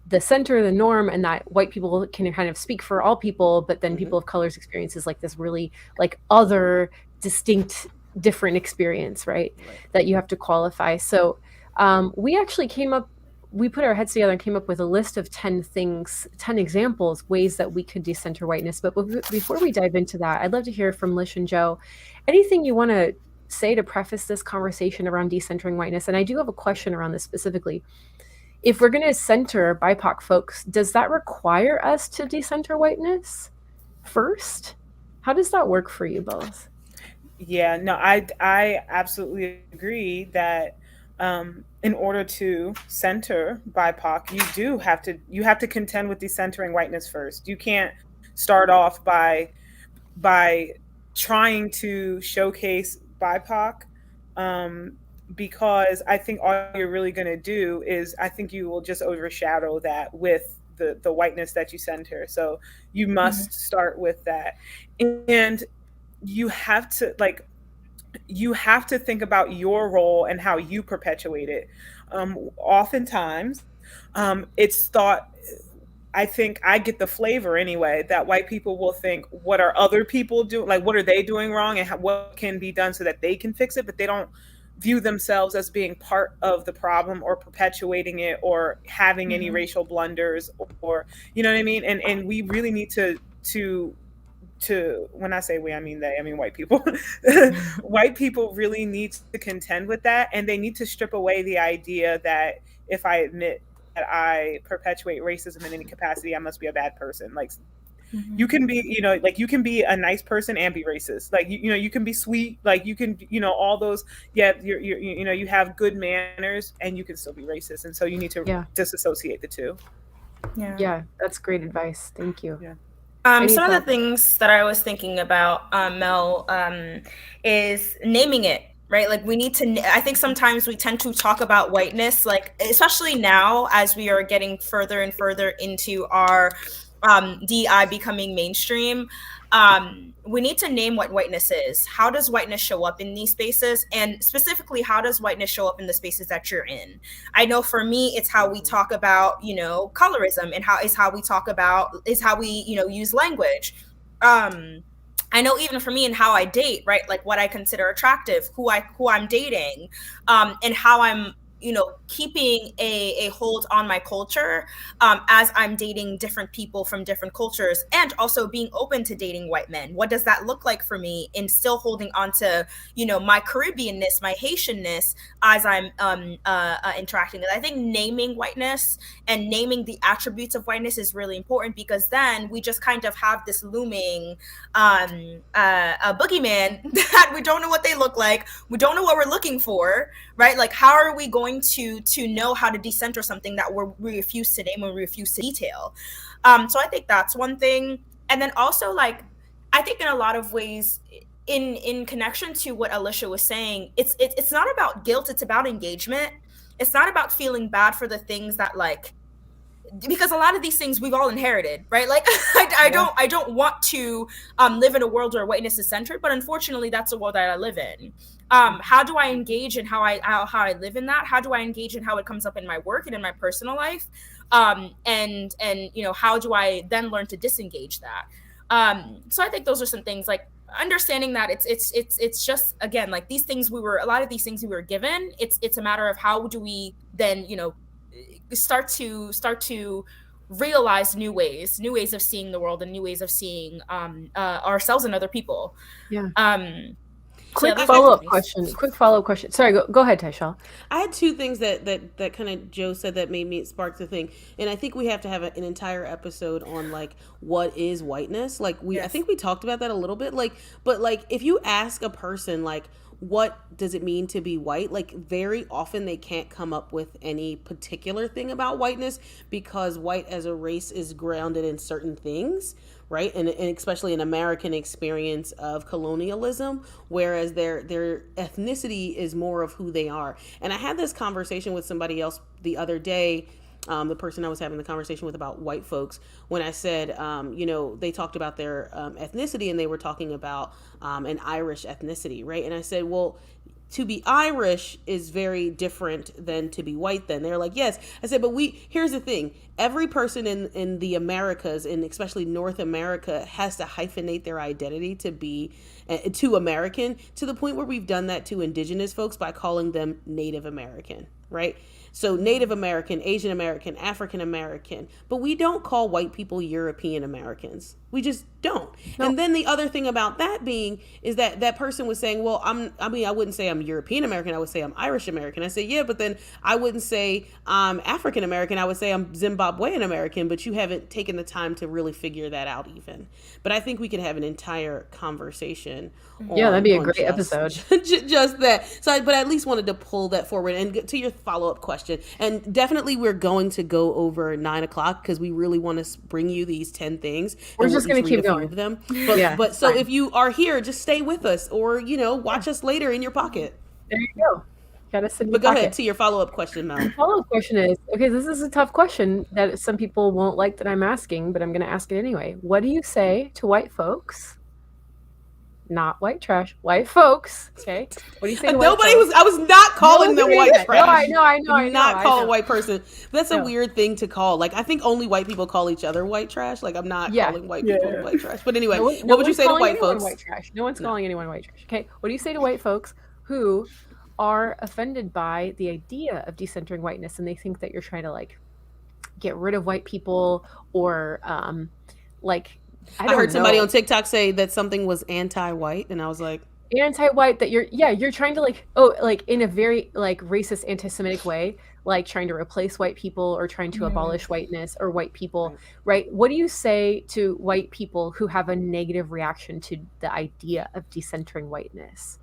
[SPEAKER 2] the center, the norm, and that white people can kind of speak for all people, but then people of color's experiences like this really like other distinct, different experience, right? That you have to qualify. So we put our heads together and came up with a list of 10 examples, ways that we could decenter whiteness. But before we dive into that, I'd love to hear from Lish and Joe. Anything you want to say to preface this conversation around decentering whiteness? And I do have a question around this specifically. If we're going to center BIPOC folks, does that require us to decenter whiteness first? How does that work for you both?
[SPEAKER 4] Yeah, no, I absolutely agree that in order to center BIPOC, you have to contend with decentering whiteness first. You can't start off by trying to showcase BIPOC, because I think all you're really going to do is, I think you will just overshadow that with the whiteness that you center. So you must start with that. And you have to think about your role and how you perpetuate it. Oftentimes, it's thought, I think I get the flavor anyway, that white people will think, what are other people doing? Like, what are they doing wrong, and what can be done so that they can fix it? But they don't view themselves as being part of the problem or perpetuating it or having any racial blunders, or, you know what I mean? And we really need to, when I say we, I mean they, I mean white people. White people really need to contend with that, and they need to strip away the idea that if I admit that I perpetuate racism in any capacity, I must be a bad person. Like, you can be, you can be a nice person and be racist. Like, you can be sweet, like you can, all those, you have good manners and you can still be racist. And so you need to disassociate the two.
[SPEAKER 2] Yeah, that's great advice. Thank you.
[SPEAKER 4] Yeah.
[SPEAKER 3] Some of the things that I was thinking about, Mel, is naming it, right? Like, we need to, I think sometimes we tend to talk about whiteness, like, especially now as we are getting further and further into our DEI becoming mainstream. We need to name what whiteness is. How does whiteness show up in these spaces? And specifically, how does whiteness show up in the spaces that you're in? I know for me, it's how we talk about, colorism, and how we use language. I know even for me and how I date, right? Like, what I consider attractive, who I'm dating, and how I'm, keeping a hold on my culture as I'm dating different people from different cultures, and also being open to dating white men. What does that look like for me in still holding on to, my Caribbeanness, my Haitianness as I'm interacting with? I think naming whiteness and naming the attributes of whiteness is really important, because then we just kind of have this looming a boogeyman that we don't know what they look like. We don't know what we're looking for, right? Like, how are we going to know how to decenter something that we refuse to name, or we refuse to detail? So I think that's one thing. And then also, like, I think in a lot of ways, in connection to what Alicia was saying, it's not about guilt, it's about engagement. It's not about feeling bad for the things that, like, because a lot of these things we've all inherited, right? Like, I don't want to live in a world where whiteness is centered, but unfortunately that's the world that I live in. How do I engage in how I live in that? How do I engage in how it comes up in my work and in my personal life? And how do I then learn to disengage that? So I think those are some things, like understanding that it's just, again, like, these things a lot of these things we were given. It's a matter of how do we then start to realize new ways of seeing the world, and new ways of seeing ourselves and other people. Quick
[SPEAKER 2] follow-up question. Sorry, go ahead, Tychelle.
[SPEAKER 1] I had two things that kind of Joe said that made me spark the thing, and I think we have to have an entire episode on, like, what is whiteness. Like, I think we talked about that a little bit. Like, but, like, if you ask a person, like, what does it mean to be white? Like, very often they can't come up with any particular thing about whiteness, because white as a race is grounded in certain things, right? And especially an American experience of colonialism, whereas their ethnicity is more of who they are. And I had this conversation with somebody else the other day, the person I was having the conversation with about white folks, when I said, they talked about their ethnicity, and they were talking about an Irish ethnicity, right? And I said, well, to be Irish is very different than to be white then. They're like, yes. I said, but here's the thing. Every person in the Americas, and especially North America, has to hyphenate their identity to be to American, to the point where we've done that to indigenous folks by calling them Native American, right? So Native American, Asian American, African American, but we don't call white people European Americans. We just don't. Nope. And then the other thing about that being is that person was saying, well, I wouldn't say I'm European American. I would say I'm Irish American. I say, yeah, but then I wouldn't say I'm African American. I would say I'm Zimbabwean American, but you haven't taken the time to really figure that out even. But I think we could have an entire conversation.
[SPEAKER 2] That'd be a great episode.
[SPEAKER 1] Just that. So, but I at least wanted to pull that forward and get to your follow-up question. And definitely we're going to go over 9:00 because we really want to bring you these 10 things.
[SPEAKER 2] We're just going to keep going.
[SPEAKER 1] Of them. But if you are here, just stay with us, or watch us later in your pocket.
[SPEAKER 2] There you go. Gotta sit in
[SPEAKER 1] But
[SPEAKER 2] your
[SPEAKER 1] go ahead
[SPEAKER 2] pocket.
[SPEAKER 1] to your follow-up question, Mel.
[SPEAKER 2] Follow-up question is, okay, this is a tough question that some people won't like that I'm asking, but I'm going to ask it anyway. What do you say to white folks? Not white trash, white folks. Okay, what do you say to white folks?
[SPEAKER 1] I was not calling them white trash.
[SPEAKER 2] No, I know.
[SPEAKER 1] Not call a white person. That's a
[SPEAKER 2] No.
[SPEAKER 1] weird thing to call. Like, I think only white people call each other white trash. Like, I'm not calling white people white trash. But anyway, what would you say to white folks?
[SPEAKER 2] White trash. No one's calling anyone white trash. Okay, what do you say to white folks who are offended by the idea of decentering whiteness, and they think that you're trying to like get rid of white people, or like
[SPEAKER 1] I heard somebody on TikTok say that something was anti-white, and I was like,
[SPEAKER 2] anti-white, that you're trying to like in a very like racist, anti-Semitic way, like trying to replace white people or trying to abolish whiteness or white people, right? What do you say to white people who have a negative reaction to the idea of decentering whiteness?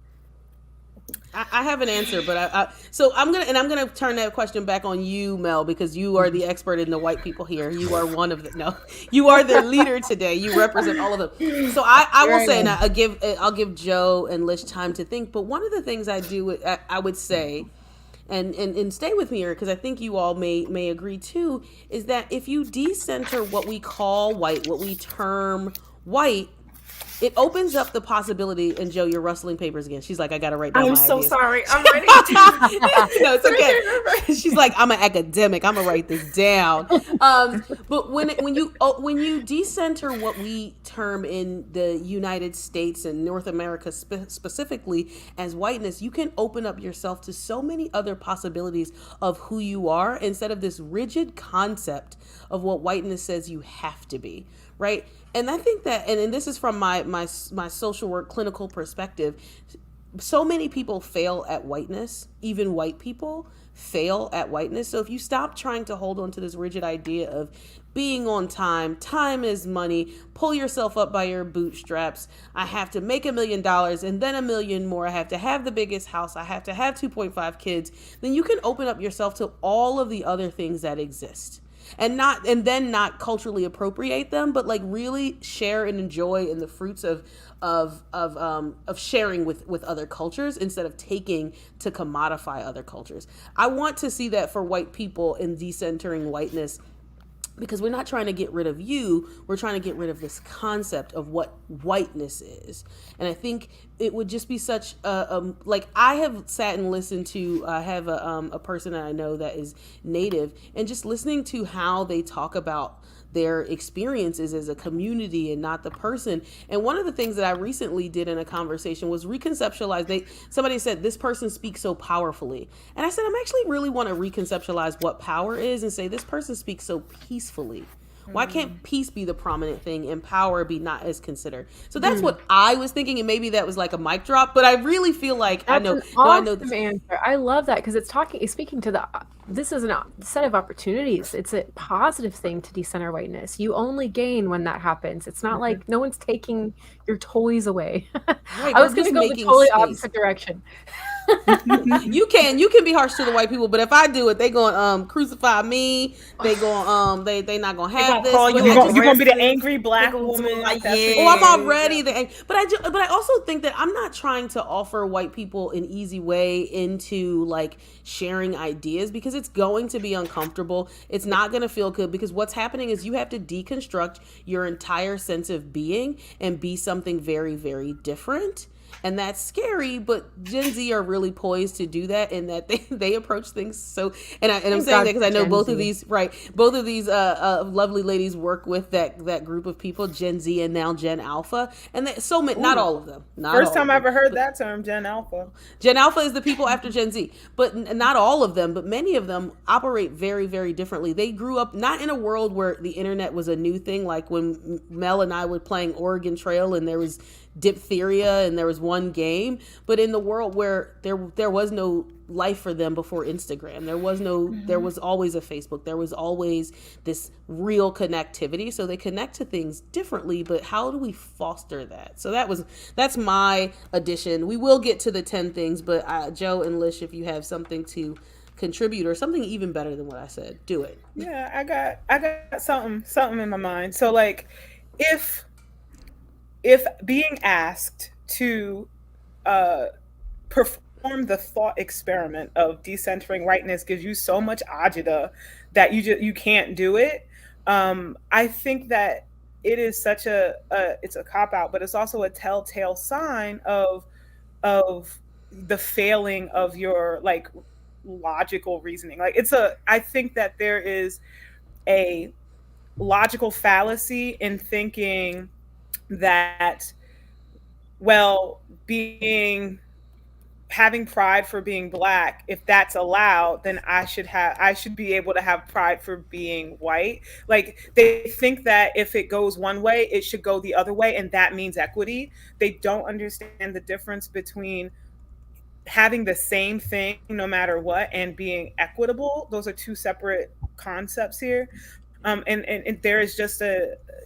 [SPEAKER 1] I have an answer, but so I'm gonna turn that question back on you, Mel, because you are the expert in the white people here. You are one of them. No, you are their leader today. You represent all of them. So I will say, and I'll give Joe and Lish time to think. But one of the things I would say, and stay with me here, because I think you all may agree too, is that if you decenter what we call white, what we term white, it opens up the possibility. And Joe, you're rustling papers again. She's like, I gotta write down.
[SPEAKER 3] I'm
[SPEAKER 1] my
[SPEAKER 3] so
[SPEAKER 1] ideas.
[SPEAKER 3] sorry. I'm writing it down.
[SPEAKER 1] No, it's okay. She's like, I'm an academic. I'm gonna write this down. But when you decenter what we term in the United States and North America specifically as whiteness, you can open up yourself to so many other possibilities of who you are, instead of this rigid concept of what whiteness says you have to be, right? And I think that, and this is from my social work clinical perspective, so many people fail at whiteness. Even white people fail at whiteness. So if you stop trying to hold on to this rigid idea of being on time is money, pull yourself up by your bootstraps, I have to make $1 million and then $1 million more, I have to have the biggest house, I have to have 2.5 kids, then you can open up yourself to all of the other things that exist. And then not culturally appropriate them, but like really share and enjoy in the fruits of sharing with other cultures, instead of taking to commodify other cultures. I want to see that for white people in decentering whiteness, because we're not trying to get rid of you. We're trying to get rid of this concept of what whiteness is. And I think it would just be such like, I have sat and listened to, I have a person that I know that is Native, and just listening to how they talk about their experiences as a community and not the person. And one of the things that I recently did in a conversation was reconceptualize. Somebody said, this person speaks so powerfully. And I said, I'm actually really want to reconceptualize what power is and say, this person speaks so peacefully. Why can't peace be the prominent thing and power be not as considered? So that's what I was thinking, and maybe that was like a mic drop, but I really feel like
[SPEAKER 2] that's
[SPEAKER 1] I know.
[SPEAKER 2] An awesome
[SPEAKER 1] this
[SPEAKER 2] answer. I love that, because it's speaking to this is a set of opportunities. It's a positive thing to decenter whiteness. You only gain when that happens. It's not like no one's taking your toys away.
[SPEAKER 1] Right,
[SPEAKER 2] I was going to go the totally opposite direction.
[SPEAKER 1] You can be harsh to the white people, but if I do it, they gonna crucify me. They gonna they not gonna have this.
[SPEAKER 4] You're gonna be the angry black woman.
[SPEAKER 1] Like, oh, I'm already the. But I also think that I'm not trying to offer white people an easy way into like sharing ideas, because it's going to be uncomfortable. It's not gonna feel good, because what's happening is you have to deconstruct your entire sense of being and be something very, very different. And that's scary, but Gen Z are really poised to do that, and that they approach things so. And I'm saying that because I know both of these lovely ladies work with that group of people, Gen Z and now Gen Alpha, and not all of them.
[SPEAKER 4] First time I ever heard that term, Gen Alpha.
[SPEAKER 1] Gen Alpha is the people after Gen Z, but not all of them, but many of them operate very, very differently. They grew up not in a world where the internet was a new thing, like when Mel and I were playing Oregon Trail and there was diphtheria and there was one game, but in the world where there was no life for them before Instagram, there was always a Facebook, there was always this real connectivity, so they connect to things differently. But how do we foster that? So that's my addition. We will get to the 10 things, but Joe and Lish, if you have something to contribute or something even better than what I said, do it.
[SPEAKER 4] Yeah, I got something in my mind. So like, if being asked to the thought experiment of decentering whiteness gives you so much agita that you can't do it. I think that it is such it's a cop out, but it's also a telltale sign of the failing of your like logical reasoning. Like I think that there is a logical fallacy in thinking that, well, being having pride for being black, if that's allowed, then I should be able to have pride for being white. Like they think that if it goes one way, it should go the other way, and that means equity. They don't understand the difference between having the same thing no matter what and being equitable. Those are two separate concepts here. And there is just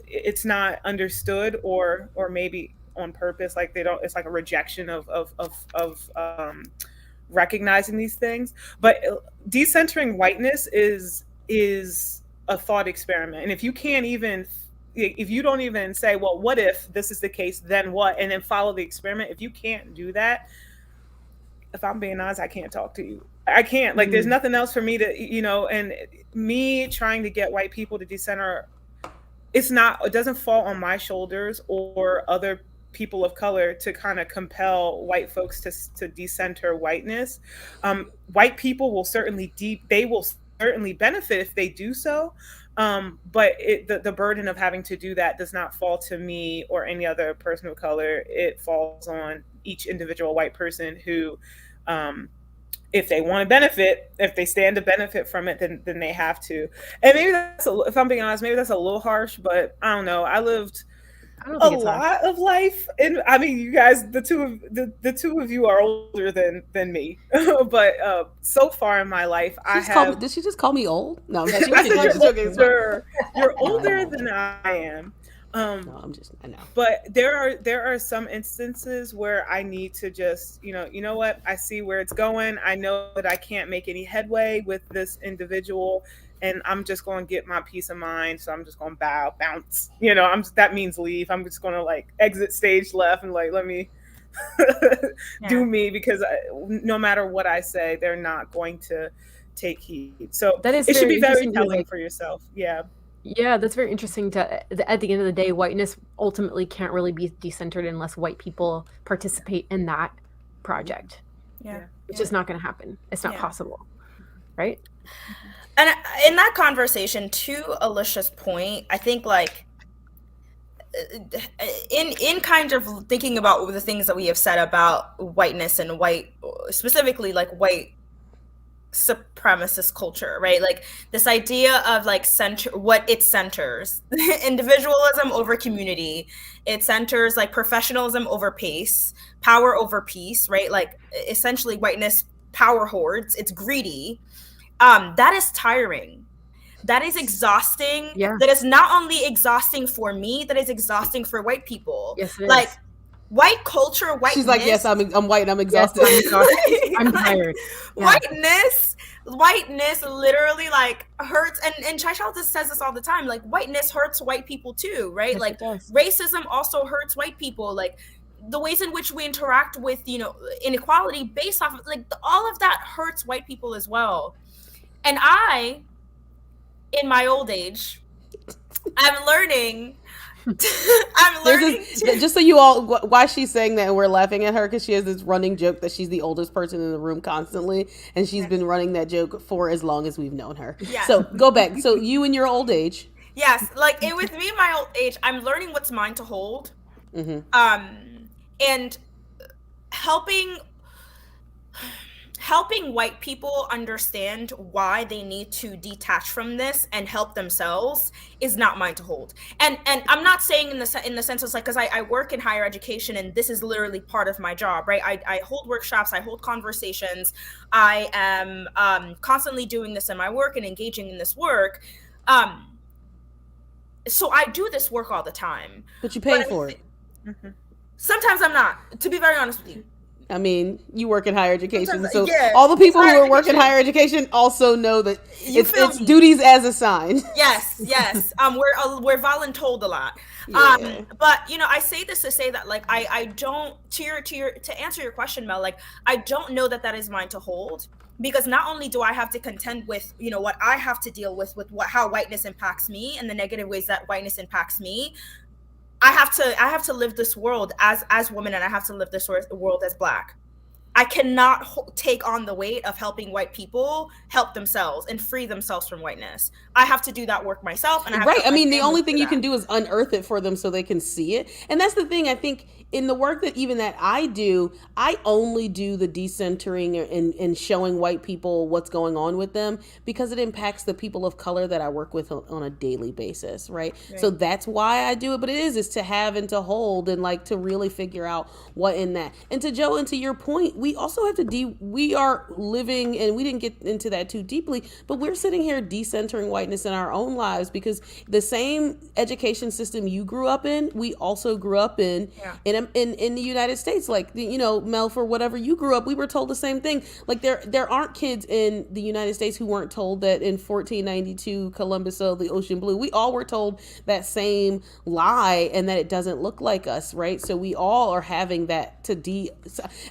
[SPEAKER 4] it's not understood, or maybe on purpose, like they don't, it's like a rejection of recognizing these things. But decentering whiteness is a thought experiment. And if you don't even say, well, what if this is the case, then what, and then follow the experiment, if you can't do that, if I'm being honest, I can't talk to you. I can't, like, there's nothing else for me to, and me trying to get white people to decenter, it doesn't fall on my shoulders or other people of color to kind of compel white folks to decenter whiteness. White people will certainly benefit if they do so. But the burden of having to do that does not fall to me or any other person of color. It falls on each individual white person who, if they want to benefit, if they stand to benefit from it, then they have to. And maybe if I'm being honest, maybe that's a little harsh, but I don't know. I lived a lot of life, and I mean, you guys, the two of you are older than me, but so far in my life,
[SPEAKER 1] did she just call me old? No,
[SPEAKER 4] you're older than I am.
[SPEAKER 1] No, I know.
[SPEAKER 4] But there are some instances where I need to just, you know what? I see where it's going. I know that I can't make any headway with this individual, and I'm just going to get my peace of mind. So I'm just going to bounce. That means leave. I'm just going to like exit stage left and like, let me do me, because no matter what I say, they're not going to take heed. So it should be very telling for yourself. Yeah.
[SPEAKER 2] Yeah, that's very interesting. At the end of the day, whiteness ultimately can't really be decentered unless white people participate in that project.
[SPEAKER 3] Yeah.
[SPEAKER 2] It's just not going to happen. It's not possible. Right?
[SPEAKER 3] And in that conversation, to Alicia's point, I think like in kind of thinking about the things that we have said about whiteness and specifically like white supremacist culture, right? Like this idea of like what it centers individualism over community. It centers like professionalism over pace, power over peace, right? Like essentially whiteness power hoards. It's greedy. That is tiring. That is exhausting.
[SPEAKER 2] Yeah.
[SPEAKER 3] That is not only exhausting for me, that is exhausting for white people.
[SPEAKER 2] Yes, it
[SPEAKER 3] like
[SPEAKER 2] is.
[SPEAKER 3] White culture, whiteness.
[SPEAKER 1] She's like, yes, I'm white and I'm exhausted.
[SPEAKER 2] Yes, I'm exhausted. I'm tired.
[SPEAKER 3] Yeah. Whiteness literally like hurts, and Tychelle just says this all the time. Like whiteness hurts white people too, right?
[SPEAKER 2] Yes,
[SPEAKER 3] like racism also hurts white people. Like the ways in which we interact with inequality based off of like all of that hurts white people as well. And I, in my old age, I'm learning.
[SPEAKER 1] Just so you all, why she's saying that and we're laughing at her, because she has this running joke that she's the oldest person in the room constantly, and she's been running that joke for as long as we've known her.
[SPEAKER 3] Yes.
[SPEAKER 1] So go back. So you in your old age.
[SPEAKER 3] Yes, like with me in my old age, I'm learning what's mine to hold.
[SPEAKER 1] Mm-hmm.
[SPEAKER 3] And helping white people understand why they need to detach from this and help themselves is not mine to hold. And I'm not saying in the sense of like, because I work in higher education and this is literally part of my job, right? I hold workshops, I hold conversations, I am constantly doing this in my work and engaging in this work. So I do this work all the time.
[SPEAKER 1] But you pay for it.
[SPEAKER 3] Sometimes I'm not, to be very honest with you.
[SPEAKER 1] I mean, you work in higher education,
[SPEAKER 3] Sometimes,
[SPEAKER 1] so
[SPEAKER 3] yeah,
[SPEAKER 1] all the people who
[SPEAKER 3] higher
[SPEAKER 1] are working
[SPEAKER 3] education.
[SPEAKER 1] higher education also know that
[SPEAKER 3] You feel
[SPEAKER 1] it's
[SPEAKER 3] me?
[SPEAKER 1] duties as assigned.
[SPEAKER 3] Yes. We're voluntold a lot.
[SPEAKER 1] Yeah.
[SPEAKER 3] But I say this to say that, like, I don't, to answer your question, Mel, like, I don't know that is mine to hold, because not only do I have to contend with what I have to deal with how whiteness impacts me and the negative ways that whiteness impacts me. I have to live this world as woman, and I have to live this world as Black. I cannot take on the weight of helping white people help themselves and free themselves from whiteness. I have to do that work myself, and I have
[SPEAKER 1] Right.
[SPEAKER 3] to
[SPEAKER 1] I
[SPEAKER 3] help my
[SPEAKER 1] mean, the
[SPEAKER 3] family
[SPEAKER 1] only thing
[SPEAKER 3] through
[SPEAKER 1] you can
[SPEAKER 3] that.
[SPEAKER 1] do is unearth it for them so they can see it. And that's the thing, I think, in the work that I do, I only do the decentering and showing white people what's going on with them because it impacts the people of color that I work with on a daily basis, right? So that's why I do it. But it is to have and to hold and like to really figure out what in that. And to Joe, and to your point, we also have to we are living, and we didn't get into that too deeply, but we're sitting here decentering whiteness in our own lives because the same education system you grew up in, we also grew up in the United States. Like, Mel, for whatever you grew up, we were told the same thing. Like, there aren't kids in the United States who weren't told that in 1492 Columbus sailed the ocean blue. We all were told that same lie, and that it doesn't look like us, right? So we all are having that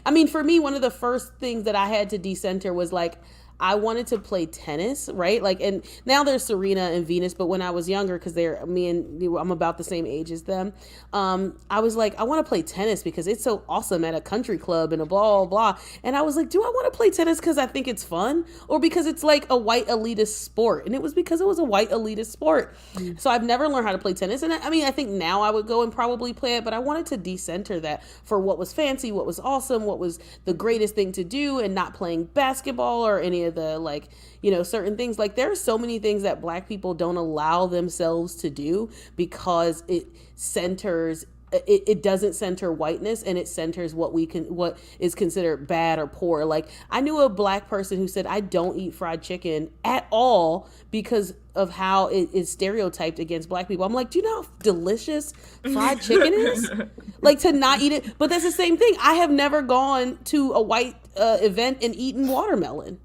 [SPEAKER 1] I mean, for me, one of the first things that I had to decenter was like, I wanted to play tennis, right? Like, and now there's Serena and Venus, but when I was younger, because I'm about the same age as them, I was like, I want to play tennis because it's so awesome at a country club and a blah, blah. And I was like, do I want to play tennis because I think it's fun or because it's like a white elitist sport? And it was because it was a white elitist sport. So I've never learned how to play tennis. And I mean, I think now I would go and probably play it, but I wanted to decenter that for what was fancy, what was awesome, what was the greatest thing to do, and not playing basketball or any of the, like, certain things. Like, there are so many things that Black people don't allow themselves to do because it doesn't center whiteness, and it centers what is considered bad or poor. Like, I knew a Black person who said, I don't eat fried chicken at all because of how it is stereotyped against Black people. I'm like, do you know how delicious fried chicken is? Like, to not eat it. But that's the same thing. I have never gone to a white event and eaten watermelon.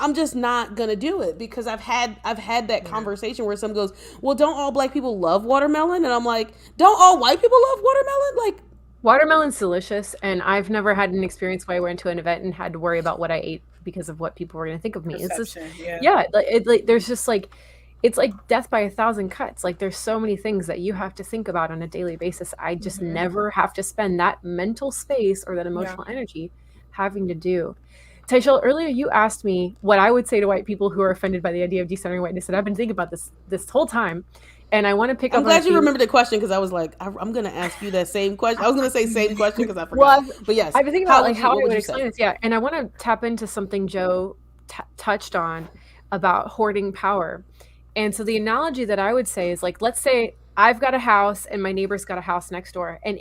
[SPEAKER 1] I'm just not gonna do it because I've had that conversation where someone goes, well, don't all Black people love watermelon? And I'm like, don't all white people love watermelon? Like,
[SPEAKER 2] watermelon's delicious, and I've never had an experience where I went to an event and had to worry about what I ate because of what people were going to think of me.
[SPEAKER 4] Perception,
[SPEAKER 2] it's just, there's just like, it's like death by a thousand cuts. Like, there's so many things that you have to think about on a daily basis. I just never have to spend that mental space or that emotional energy having to do. Tychelle, earlier you asked me what I would say to white people who are offended by the idea of decentering whiteness, and I've been thinking about this whole time, and I want to pick up.
[SPEAKER 1] I'm glad you remembered the question because I was like, I'm going to ask you that same question. I was going to say same question because I forgot. But yes,
[SPEAKER 2] I've been thinking about how I would explain this. Yeah, and I want to tap into something Joe touched on about hoarding power. And so the analogy that I would say is, like, let's say I've got a house and my neighbor's got a house next door, and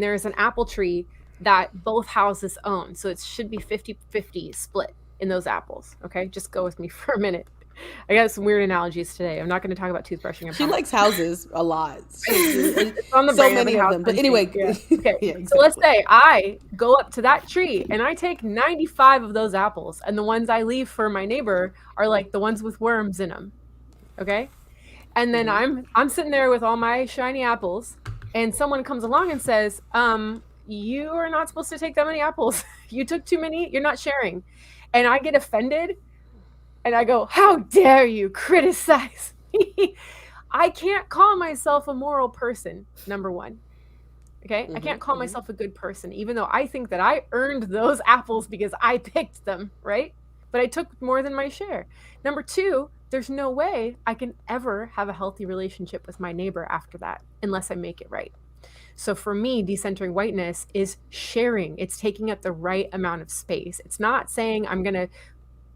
[SPEAKER 2] there's an apple tree that both houses own. So it should be 50-50 split in those apples. Okay, just go with me for a minute. I got some weird analogies today. I'm not going to talk about toothbrushing.
[SPEAKER 1] She likes houses a lot.
[SPEAKER 2] It's on the
[SPEAKER 1] so many of them. But anyway.
[SPEAKER 2] Okay, exactly. So let's say I go up to that tree and I take 95 of those apples, and the ones I leave for my neighbor are like the ones with worms in them. Okay, and then I'm sitting there with all my shiny apples, and someone comes along and says, you are not supposed to take that many apples. You took too many. You're not sharing. And I get offended and I go, how dare you criticize me? I can't call myself a moral person, number one. Okay. I can't call myself a good person, even though I think that I earned those apples because I picked them, right? But I took more than my share. Number two, there's no way I can ever have a healthy relationship with my neighbor after that unless I make it right. So for me, decentering whiteness is sharing. It's taking up the right amount of space. It's not saying I'm going to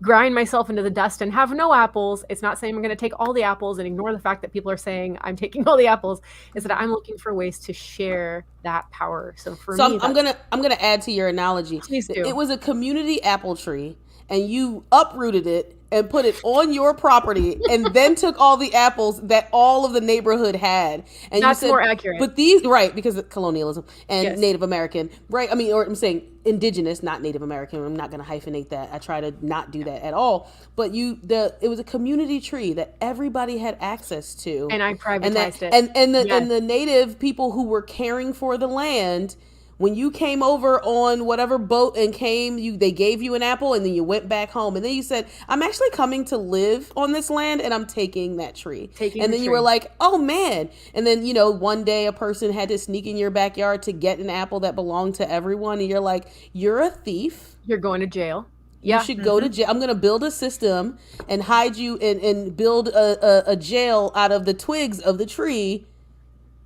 [SPEAKER 2] grind myself into the dust and have no apples. It's not saying I'm going to take all the apples and ignore the fact that people are saying I'm taking all the apples. It's that I'm looking for ways to share that power. So for me,
[SPEAKER 1] I'm going to add to your analogy.
[SPEAKER 2] Please do.
[SPEAKER 1] It was a community apple tree, and you uprooted it and put it on your property and then took all the apples that all of the neighborhood had. And
[SPEAKER 2] That's
[SPEAKER 1] you said,
[SPEAKER 2] more accurate.
[SPEAKER 1] But these, right, because of colonialism and
[SPEAKER 2] Yes.
[SPEAKER 1] Native American, right? I mean, or I'm saying indigenous, not Native American. I'm not going to hyphenate that. I try to not do that at all. But it was a community tree that everybody had access to.
[SPEAKER 2] And I privatized it.
[SPEAKER 1] And the native people who were caring for the land, when you came over on whatever boat and they gave you an apple and then you went back home and then you said, I'm actually coming to live on this land and I'm taking that tree. And then you were like, oh man. And then, one day a person had to sneak in your backyard to get an apple that belonged to everyone. And you're like, you're a thief.
[SPEAKER 2] You're going to jail.
[SPEAKER 1] You should go to jail. I'm going to build a system and hide you and build a jail out of the twigs of the tree.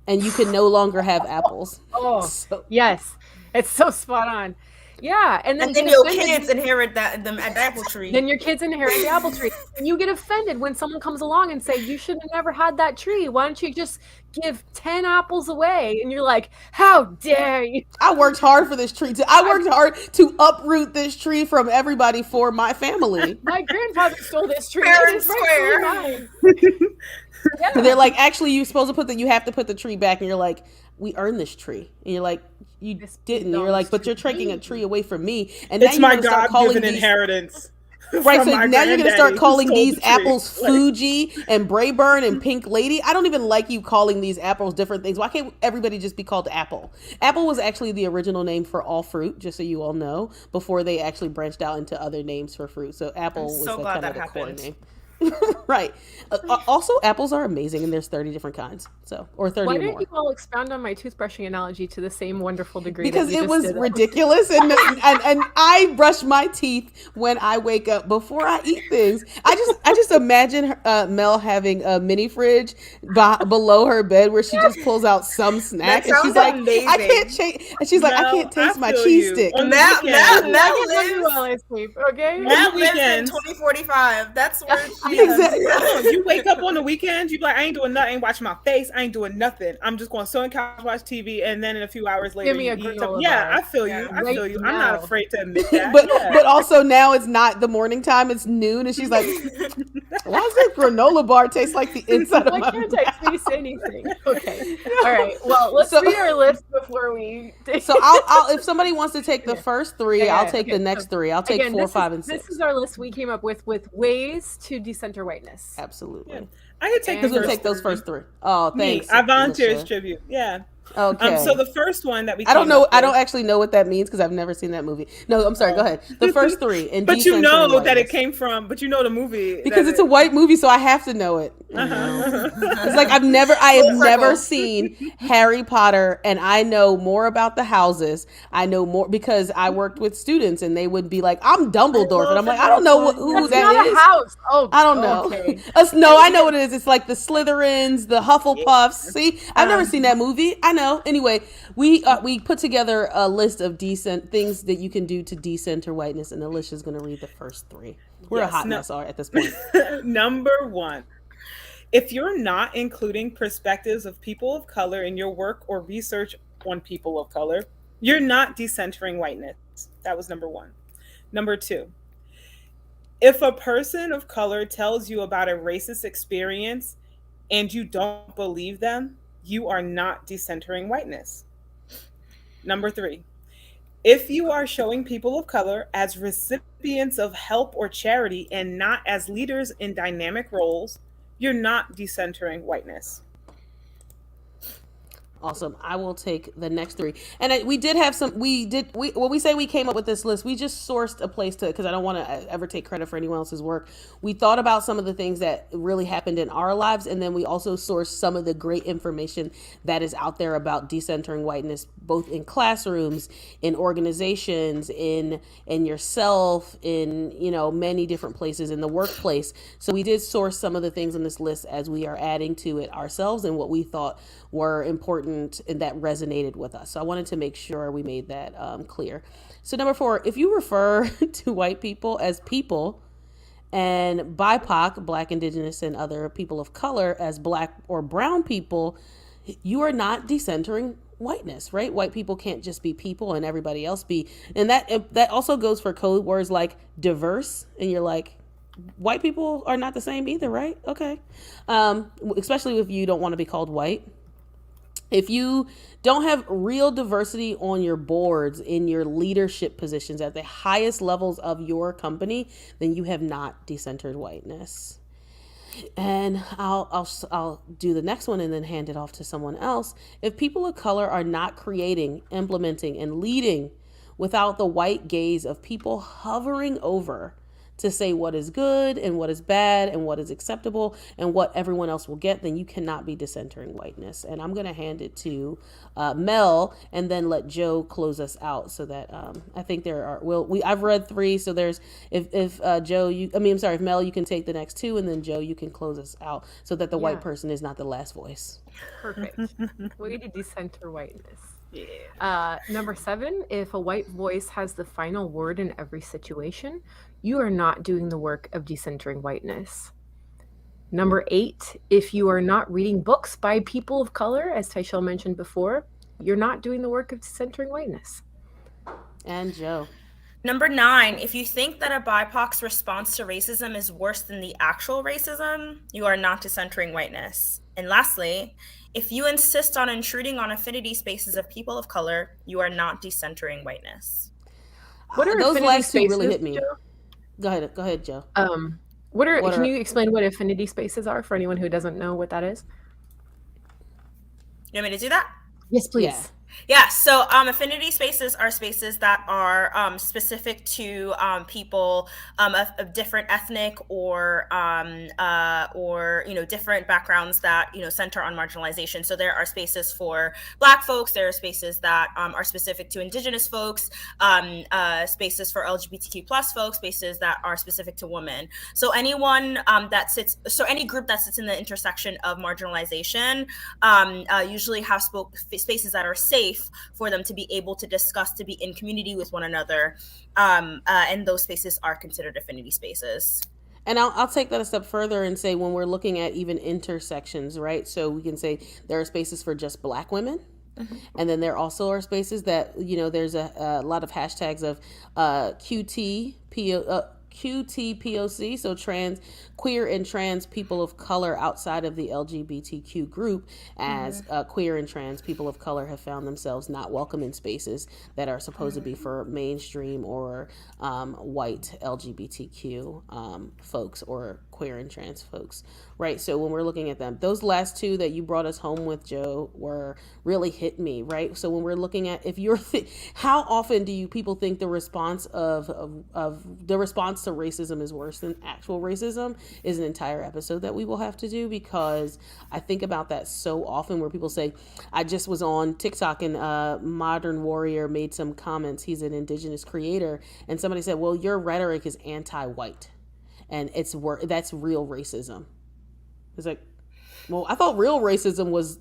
[SPEAKER 1] And you can no longer have apples.
[SPEAKER 2] Yes. It's so spot on. Yeah. And then
[SPEAKER 3] your kids inherit the apple tree.
[SPEAKER 2] Then your kids inherit the apple tree. And you get offended when someone comes along and say, you should have never had that tree. Why don't you just give 10 apples away? And you're like, how dare you?
[SPEAKER 1] I worked hard for this tree. I worked hard to uproot this tree from everybody for my family.
[SPEAKER 2] My grandfather stole this tree.
[SPEAKER 3] Fair and square.
[SPEAKER 2] Yeah.
[SPEAKER 1] And they're like, actually, you have to put the tree back. And you're like, we earned this tree. And you're like, you didn't. You're like, but you're taking a tree away from me. And
[SPEAKER 4] it's
[SPEAKER 1] now
[SPEAKER 4] my God-given inheritance.
[SPEAKER 1] Right, so now you're going to start calling these apples Fuji and Brayburn and Pink Lady. I don't even like you calling these apples different things. Why can't everybody just be called apple? Apple was actually the original name for all fruit, just so you all know, before they actually branched out into other names for fruit. So apple was kind of the core name. Right. Also, apples are amazing, and there's 30 different kinds. Or 30
[SPEAKER 2] Why
[SPEAKER 1] or more.
[SPEAKER 2] didn't you all expound on my toothbrushing analogy to the same wonderful degree?
[SPEAKER 1] Because it was ridiculous, and I brush my teeth when I wake up before I eat things. I just imagine Mel having a mini fridge below her bed where she just pulls out some snack, and she's like,
[SPEAKER 3] amazing.
[SPEAKER 1] I can't change. And she's like, I can't taste my cheese stick.
[SPEAKER 3] Mel
[SPEAKER 2] lives in
[SPEAKER 3] Mel lives in 2045. That's where
[SPEAKER 1] Exactly.
[SPEAKER 4] You wake up on the weekends, you be like, I ain't doing nothing, I ain't washing my face, I ain't doing nothing. I'm just going to sit on the couch, watch TV, and then in a few hours later,
[SPEAKER 2] give me a granola bar.
[SPEAKER 4] I feel you. I feel you. I'm not afraid to admit that.
[SPEAKER 1] But also now it's not the morning time; it's noon, and she's like, "Why does this granola bar taste like the inside of my mouth?"
[SPEAKER 2] Why can't I taste anything? Okay, all right. Well, let's read our list before we.
[SPEAKER 1] So I'll if somebody wants to take the first three, I'll take the next three. I'll take 4, 5, and 6.
[SPEAKER 2] This is our list we came up with ways to decenter whiteness.
[SPEAKER 1] Absolutely.
[SPEAKER 4] Yeah. I could take
[SPEAKER 1] those first three. Oh, thanks.
[SPEAKER 4] I volunteer as tribute. Yeah.
[SPEAKER 1] Okay.
[SPEAKER 4] So the first one that we
[SPEAKER 1] I don't know. I don't actually know what that means because I've never seen that movie. No, I'm sorry. Go ahead. The first three.
[SPEAKER 4] But you know that it came from. But you know the movie
[SPEAKER 1] because it's a white movie, so I have to know it. It's like I have never seen Harry Potter, and I know more about the houses. I know more because I worked with students, and they would be like, "I'm Dumbledore," and I'm like, "I don't know who that is."
[SPEAKER 2] A house. Oh,
[SPEAKER 1] I don't know.
[SPEAKER 2] Okay.
[SPEAKER 1] No, I know what it is. It's like the Slytherins, the Hufflepuffs. See, I've never seen that movie. I know. Anyway, we put together a list of things that you can do to decenter whiteness, and Alicia's going to read the first three. We're a hot mess at this point.
[SPEAKER 4] Number 1. If you're not including perspectives of people of color in your work or research on people of color, you're not decentering whiteness. That was number 1. Number 2. If a person of color tells you about a racist experience and you don't believe them, you are not decentering whiteness. Number 3. If you are showing people of color as recipients of help or charity and not as leaders in dynamic roles, you're not decentering whiteness.
[SPEAKER 1] Awesome. I will take the next 3. And we did have some, when we say we came up with this list, we just sourced a place to, because I don't want to ever take credit for anyone else's work. We thought about some of the things that really happened in our lives. And then we also sourced some of the great information that is out there about decentering whiteness, both in classrooms, in organizations, in yourself, in, many different places in the workplace. So we did source some of the things on this list as we are adding to it ourselves and what we thought were important and that resonated with us. So I wanted to make sure we made that clear. So number 4, if you refer to white people as people and BIPOC, Black, Indigenous, and other people of color as Black or brown people, you are not decentering whiteness, right? White people can't just be people and everybody else be. And that also goes for code words like diverse. And you're like, white people are not the same either, right? Okay. Especially if you don't want to be called white. If you don't have real diversity on your boards, in your leadership positions at the highest levels of your company, then you have not decentered whiteness. And I'll do the next one and then hand it off to someone else. If people of color are not creating, implementing, and leading without the white gaze of people hovering over to say what is good and what is bad and what is acceptable and what everyone else will get, then you cannot be decentering whiteness. And I'm going to hand it to Mel and then let Joe close us out, so that I think there are, I've read 3, so there's, if Joe, if Mel, you can take the next 2, and then Joe, you can close us out so that the white person is not the last voice.
[SPEAKER 2] Perfect. Way to decenter whiteness. Yeah. Number 7, if a white voice has the final word in every situation, you are not doing the work of decentering whiteness. Number 8, if you are not reading books by people of color, as Tychelle mentioned before, you're not doing the work of decentering whiteness.
[SPEAKER 1] And Joe.
[SPEAKER 3] Number 9, if you think that a BIPOC's response to racism is worse than the actual racism, you are not decentering whiteness. And lastly, if you insist on intruding on affinity spaces of people of color, you are not decentering whiteness.
[SPEAKER 2] What are
[SPEAKER 1] those last
[SPEAKER 2] spaces,
[SPEAKER 1] 2 really hit me?
[SPEAKER 2] Joe?
[SPEAKER 1] Go ahead, Joe.
[SPEAKER 2] Can you explain what affinity spaces are for anyone who doesn't know what that is?
[SPEAKER 3] You want me to do that?
[SPEAKER 2] Yes, please.
[SPEAKER 3] Yeah, so affinity spaces are spaces that are specific to people of different ethnic or different backgrounds that center on marginalization. So there are spaces for Black folks, there are spaces that are specific to Indigenous folks, spaces for LGBTQ plus folks, spaces that are specific to women. So any group that sits in the intersection of marginalization usually have spaces that are safe for them to be able to discuss, to be in community with one another, and those spaces are considered affinity spaces.
[SPEAKER 1] And I'll take that a step further and say, when we're looking at even intersections, right? So we can say there are spaces for just Black women. Mm-hmm. And then there also are spaces that, there's a lot of hashtags of QTPOC, so queer and trans people of color outside of the LGBTQ group, as queer and trans people of color have found themselves not welcome in spaces that are supposed to be for mainstream or white LGBTQ folks or queer and trans folks, right? So when we're looking at them, those last 2 that you brought us home with, Joe, were really hit me, right? So when we're looking at, if you're, how often do people think the response of the response to racism is worse than actual racism, is an entire episode that we will have to do, because I think about that so often, where people say, I just was on TikTok and Modern Warrior made some comments. He's an Indigenous creator, and somebody said, well, your rhetoric is anti-white and that's real racism. It's like, well, I thought real racism was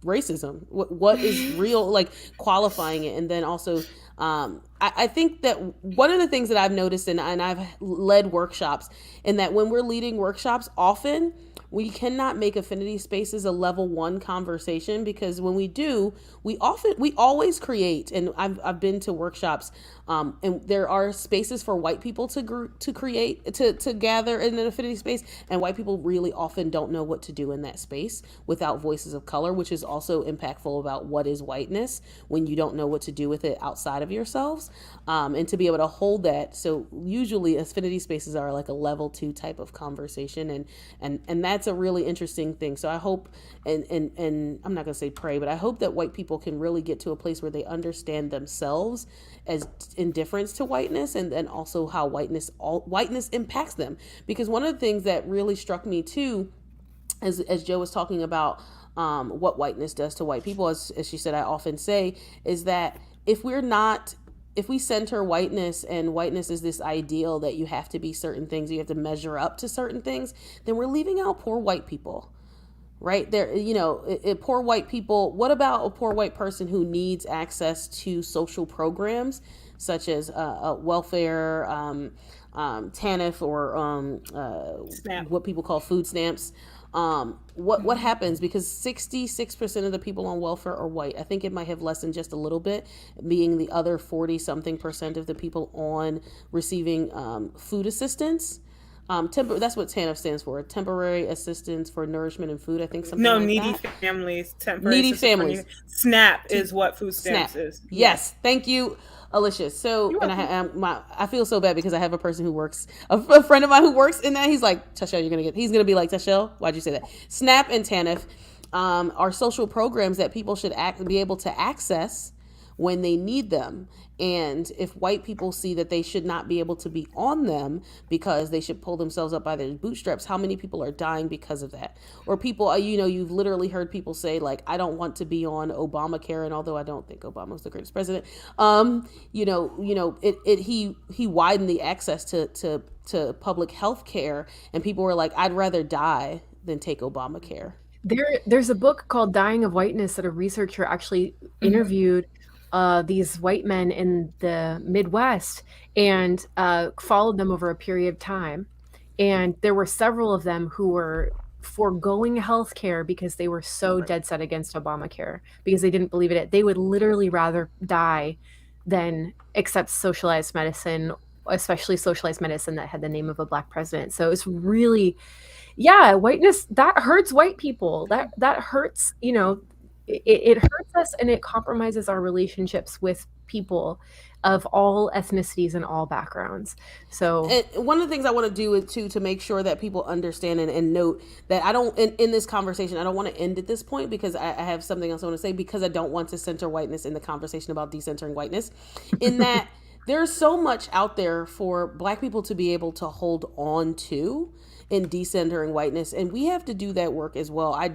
[SPEAKER 1] racism. What is real, like qualifying it. And then also I think that one of the things that I've noticed, and I've led workshops, and that when we're leading workshops, often we cannot make affinity spaces a level 1 conversation, because when we do, we always create, and I've been to workshops, and there are spaces for white people to create, to gather in an affinity space, and white people really often don't know what to do in that space without voices of color, which is also impactful about what is whiteness when you don't know what to do with it outside of yourselves, and to be able to hold that. So usually affinity spaces are like a level 2 type of conversation, and that's a really interesting thing. So I hope, and I'm not going to say pray, but I hope that white people can really get to a place where they understand themselves as indifference to whiteness, and then also how whiteness impacts them. Because one of the things that really struck me too, as Joe was talking about what whiteness does to white people, as she said, I often say, is that if we center whiteness, and whiteness is this ideal that you have to be certain things, you have to measure up to certain things, then we're leaving out poor white people, right? There, poor white people. What about a poor white person who needs access to social programs such as welfare, TANF, or what people call food stamps? What happens, because 66% of the people on welfare are white. I think it might have lessened just a little bit, being the other 40 something % of the people on receiving food assistance That's what TANF stands for. Temporary Assistance for Nourishment and Food. I think something
[SPEAKER 4] No,
[SPEAKER 1] like
[SPEAKER 4] needy
[SPEAKER 1] that.
[SPEAKER 4] families, temporary
[SPEAKER 1] Needy
[SPEAKER 4] assistance for
[SPEAKER 1] families.
[SPEAKER 4] needy. SNAP is what food
[SPEAKER 1] SNAP.
[SPEAKER 4] stamps is.
[SPEAKER 1] Yes. Thank you, Alicia. So,
[SPEAKER 4] You're
[SPEAKER 1] and
[SPEAKER 4] welcome.
[SPEAKER 1] I feel so bad because I have a person who works, a friend of mine who works in that. He's like, Tychelle, he's gonna be like, Tychelle, why'd you say that? SNAP and TANF are social programs that people should be able to access when they need them. And if white people see that they should not be able to be on them because they should pull themselves up by their bootstraps, how many people are dying because of that? Or people, you've literally heard people say, like, I don't want to be on Obamacare. And although I don't think Obama's the greatest president, he widened the access to public health care. And people were like, I'd rather die than take Obamacare.
[SPEAKER 2] There's a book called Dying of Whiteness that a researcher actually interviewed these white men in the Midwest and followed them over a period of time. And there were several of them who were foregoing health care because they were so dead set against Obamacare, because they didn't believe in it. They would literally rather die than accept socialized medicine, especially socialized medicine that had the name of a Black president. So it's really, whiteness, that hurts white people. That hurts, it hurts us, and it compromises our relationships with people of all ethnicities and all backgrounds. So,
[SPEAKER 1] and one of the things I want to do is to make sure that people understand and note that I don't, in this conversation, I don't want to end at this point because I have something else I want to say, because I don't want to center whiteness in the conversation about decentering whiteness, in that there's so much out there for Black people to be able to hold on to in decentering whiteness, and we have to do that work as well. I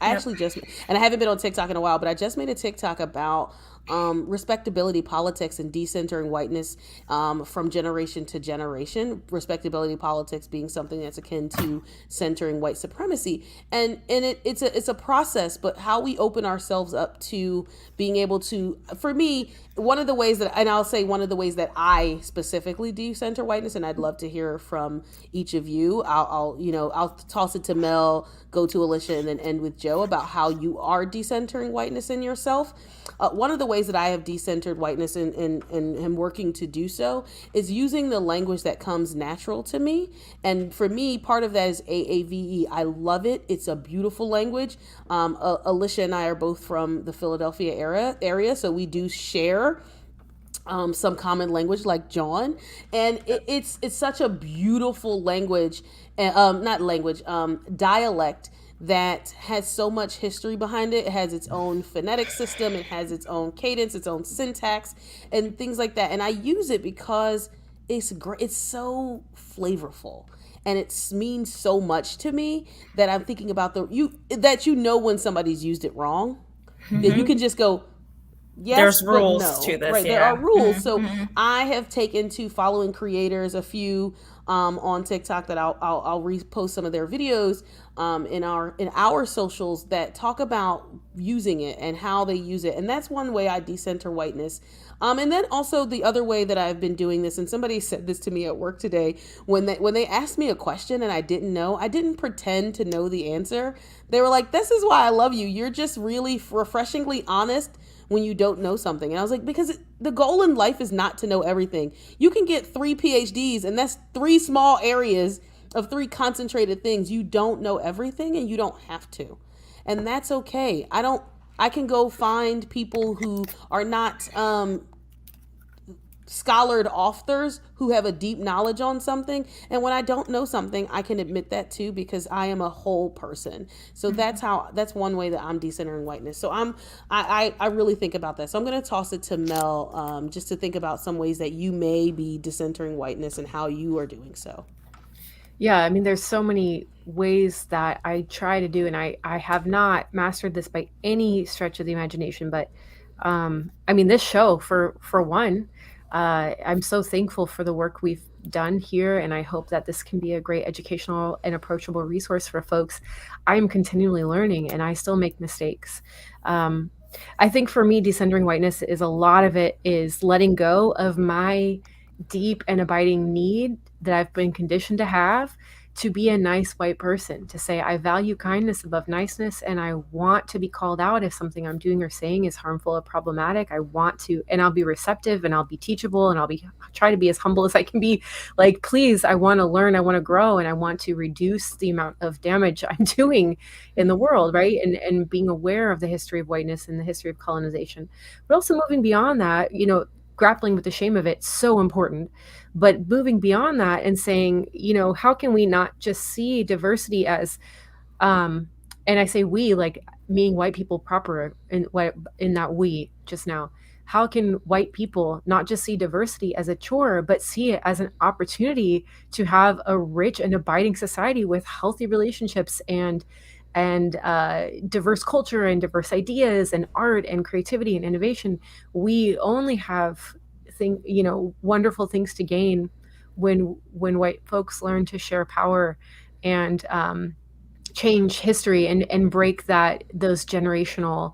[SPEAKER 1] actually just, and I haven't been on TikTok in a while, but I just made a TikTok about respectability politics and decentering whiteness from generation to generation. Respectability politics being something that's akin to centering white supremacy, and it's a process. But how we open ourselves up to being able to, for me, one of the ways that I specifically decenter whiteness, and I'd love to hear from each of you. I'll toss it to Mel, go to Alicia, and then end with Joe about how you are decentering whiteness in yourself. One of the ways that I have decentered whiteness and am working to do so is using the language that comes natural to me. And for me, part of that is AAVE. I love it. It's a beautiful language. Alicia and I are both from the Philadelphia area, so we do share some common language like John, and it's such a beautiful language, dialect that has so much history behind it. It has its own phonetic system, it has its own cadence, its own syntax, and things like that. And I use it because it's great. It's so flavorful, and it means so much to me that I'm thinking about when somebody's used it wrong, that you can just go, yes,
[SPEAKER 3] there's
[SPEAKER 1] but
[SPEAKER 3] rules
[SPEAKER 1] no.
[SPEAKER 3] to this.
[SPEAKER 1] Right,
[SPEAKER 3] Yeah.
[SPEAKER 1] there are rules. So I have taken to following creators, a few on TikTok, that I'll repost some of their videos in our socials that talk about using it and how they use it. And that's one way I decenter whiteness. And then also the other way that I've been doing this, and somebody said this to me at work today, when they asked me a question and I didn't know, I didn't pretend to know the answer. They were like, "This is why I love you. You're just really refreshingly honest when you don't know something." And I was like, because the goal in life is not to know everything. You can get 3 PhDs, and that's 3 small areas of 3 concentrated things. You don't know everything, and you don't have to. And that's okay. I can go find people who are not scholared authors who have a deep knowledge on something, and when I don't know something, I can admit that too, because I am a whole person. So that's one way that I'm decentering whiteness. So I really think about that. So I'm going to toss it to Mel, just to think about some ways that you may be decentering whiteness and how you are doing so.
[SPEAKER 2] Yeah, I mean, there's so many ways that I try to do, and I have not mastered this by any stretch of the imagination. But I mean, this show, for one, I'm so thankful for the work we've done here, and I hope that this can be a great educational and approachable resource for folks. I am continually learning, and I still make mistakes. I think for me, decentering whiteness is, a lot of it is letting go of my deep and abiding need that I've been conditioned to have to be a nice white person, to say, I value kindness above niceness, and I want to be called out if something I'm doing or saying is harmful or problematic. I want to, and I'll be receptive, and I'll be teachable, and try to be as humble as I can be. Like, please, I want to learn, I want to grow, and I want to reduce the amount of damage I'm doing in the world, right? And being aware of the history of whiteness and the history of colonization. But also moving beyond that, grappling with the shame of it, so important. But moving beyond that and saying, how can we not just see diversity as, and I say we, like meaning white people proper, in that we just now, how can white people not just see diversity as a chore, but see it as an opportunity to have a rich and abiding society with healthy relationships and diverse culture and diverse ideas and art and creativity and innovation? We only have wonderful things to gain when white folks learn to share power and change history and break those generational.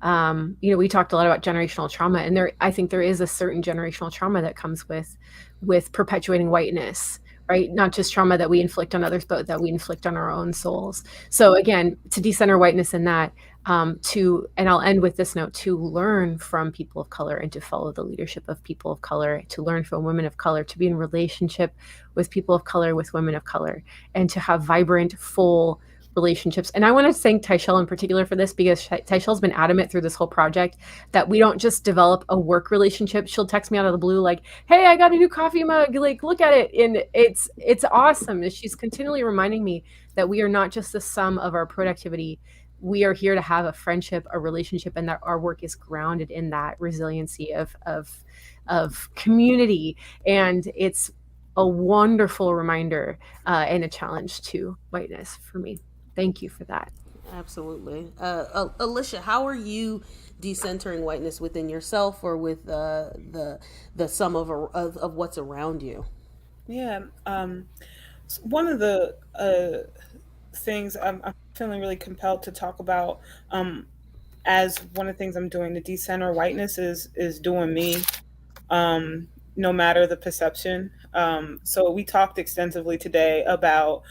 [SPEAKER 2] We talked a lot about generational trauma, and I think there is a certain generational trauma that comes with perpetuating whiteness, right? Not just trauma that we inflict on others, but that we inflict on our own souls. So again, to decenter whiteness in that, and I'll end with this note, to learn from people of color and to follow the leadership of people of color, to learn from women of color, to be in relationship with people of color, with women of color, and to have vibrant, full relationships. And I want to thank Tychelle in particular for this, because Tychelle's been adamant through this whole project that we don't just develop a work relationship. She'll text me out of the blue like, hey, I got a new coffee mug, like, look at it. And it's awesome. She's continually reminding me that we are not just the sum of our productivity. We are here to have a friendship, a relationship, and that our work is grounded in that resiliency of community. And it's a wonderful reminder and a challenge to whiteness for me. Thank you for that.
[SPEAKER 1] Absolutely. Alicia, how are you decentering whiteness within yourself or with the sum of what's around you?
[SPEAKER 4] Yeah. One of the things I'm feeling really compelled to talk about, as one of the things I'm doing to decenter whiteness is doing me, no matter the perception. So we talked extensively today about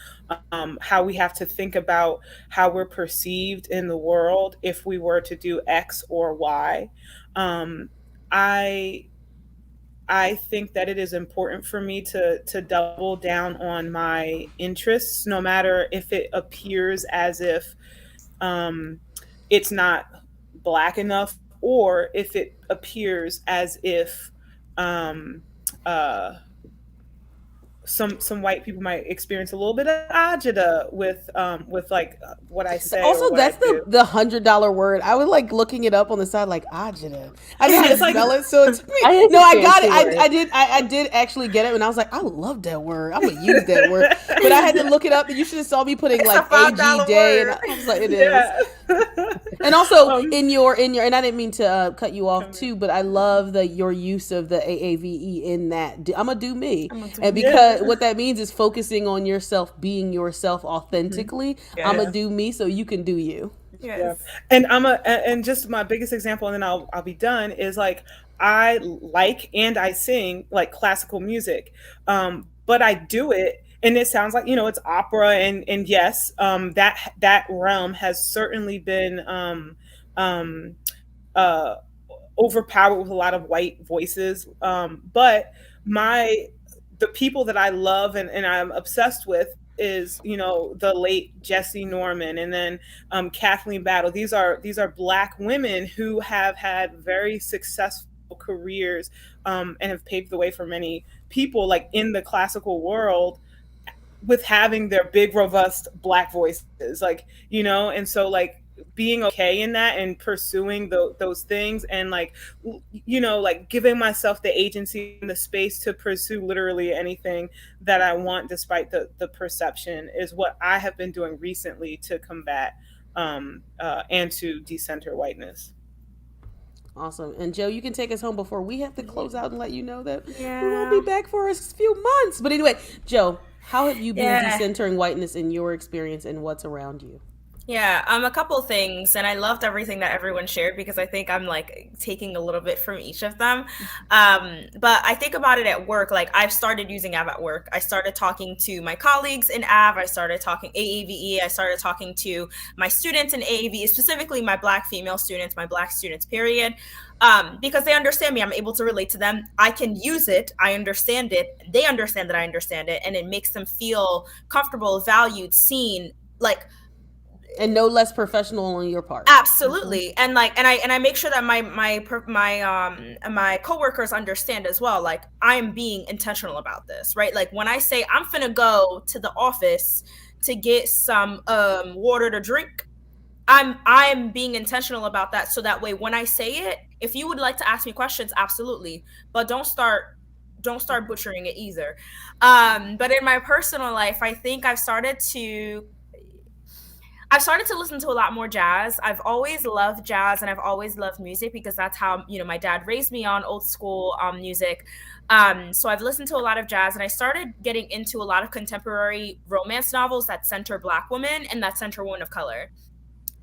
[SPEAKER 4] how we have to think about how we're perceived in the world if we were to do X or Y. I I think that it is important for me to double down on my interests, no matter if it appears as if um, it's not black enough, or if it appears as if um, uh, some white people might experience a little bit of agita with like what I say or
[SPEAKER 1] Also,
[SPEAKER 4] what I
[SPEAKER 1] that's
[SPEAKER 4] do.
[SPEAKER 1] the $100 word. I was like looking it up on the side, like agita. I didn't know how to
[SPEAKER 4] It's like
[SPEAKER 1] spell it, so it took me.
[SPEAKER 2] I think
[SPEAKER 1] No,
[SPEAKER 2] it's
[SPEAKER 1] I got it.
[SPEAKER 2] fancy word.
[SPEAKER 1] I did actually get it, and I was like, I love that word. I'm gonna use that word. But I had to look it up, and you should have saw me putting
[SPEAKER 3] It's a
[SPEAKER 1] like
[SPEAKER 3] $5
[SPEAKER 1] AG day, and
[SPEAKER 3] word.
[SPEAKER 1] I was like, it is.
[SPEAKER 4] Yeah.
[SPEAKER 1] And also
[SPEAKER 4] Um,
[SPEAKER 1] in your, and I didn't mean to cut you off
[SPEAKER 4] Come in.
[SPEAKER 1] too, but I love your use of the AAVE in that. I'm gonna do me,
[SPEAKER 3] I'm gonna do
[SPEAKER 1] and
[SPEAKER 3] me.
[SPEAKER 1] because what that means is focusing on yourself, being yourself authentically.
[SPEAKER 3] Yeah.
[SPEAKER 1] I'm gonna do me, so you can do you.
[SPEAKER 4] Yeah.
[SPEAKER 3] Yes.
[SPEAKER 4] And and just my biggest example, and then I'll be done, is like I like and I sing like classical music. But I do it and it sounds like, it's opera, and yes, that realm has certainly been um uh overpowered with a lot of white voices. But my the people that I love and I'm obsessed with is, the late Jesse Norman, and then Kathleen Battle. These are black women who have had very successful careers, and have paved the way for many people like in the classical world, with having their big robust black voices, and so like being okay in that and pursuing those things, and like giving myself the agency and the space to pursue literally anything that I want, despite the perception, is what I have been doing recently to combat and to decenter whiteness.
[SPEAKER 1] Awesome. And Joe, you can take us home before we have to close out and let you know that we won't
[SPEAKER 3] Yeah.
[SPEAKER 1] be back for a few months. But anyway, Joe, how have you been
[SPEAKER 3] Yeah.
[SPEAKER 1] decentering whiteness in your experience and what's around you?
[SPEAKER 3] Yeah, a couple things, and I loved everything that everyone shared because I think I'm like taking a little bit from each of them. But I think about it at work, like I've started using AV at work. I started talking to my colleagues in AV, I started talking AAVE, I started talking to my students in AAVE, specifically my Black female students, my Black students, period. Because they understand me, I'm able to relate to them. I can use it, I understand it, they understand that I understand it, and it makes them feel comfortable, valued, seen, like
[SPEAKER 1] And no less professional on your part.
[SPEAKER 3] absolutely. And like and I make sure that my coworkers understand as well, like I'm being intentional about this, right? Like when I say I'm finna go to the office to get some water to drink, I'm being intentional about that, so that way when I say it, if you would like to ask me questions, absolutely, but don't start butchering it either. But in my personal life, I think I've started to listen to a lot more jazz. I've always loved jazz and I've always loved music because that's how, my dad raised me on old school music. So I've listened to a lot of jazz, and I started getting into a lot of contemporary romance novels that center Black women and that center women of color.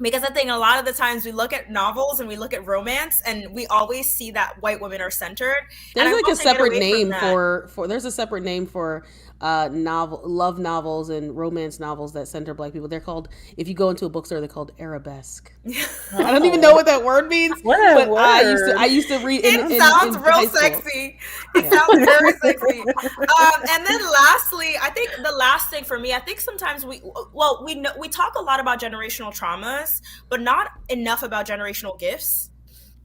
[SPEAKER 3] Because I think a lot of the times we look at novels and we look at romance and we always see that white women are centered.
[SPEAKER 1] There's
[SPEAKER 3] and
[SPEAKER 1] like a separate name for there's a separate name for love novels and romance novels that center Black people. They're called, if you go into a bookstore, they're called arabesque. I don't even know what that word means.
[SPEAKER 4] What a word.
[SPEAKER 1] I used to read
[SPEAKER 3] it sounds real sexy. It sounds very sexy. And then lastly, I think the last thing for me, I think sometimes we talk a lot about generational traumas, but not enough about generational gifts.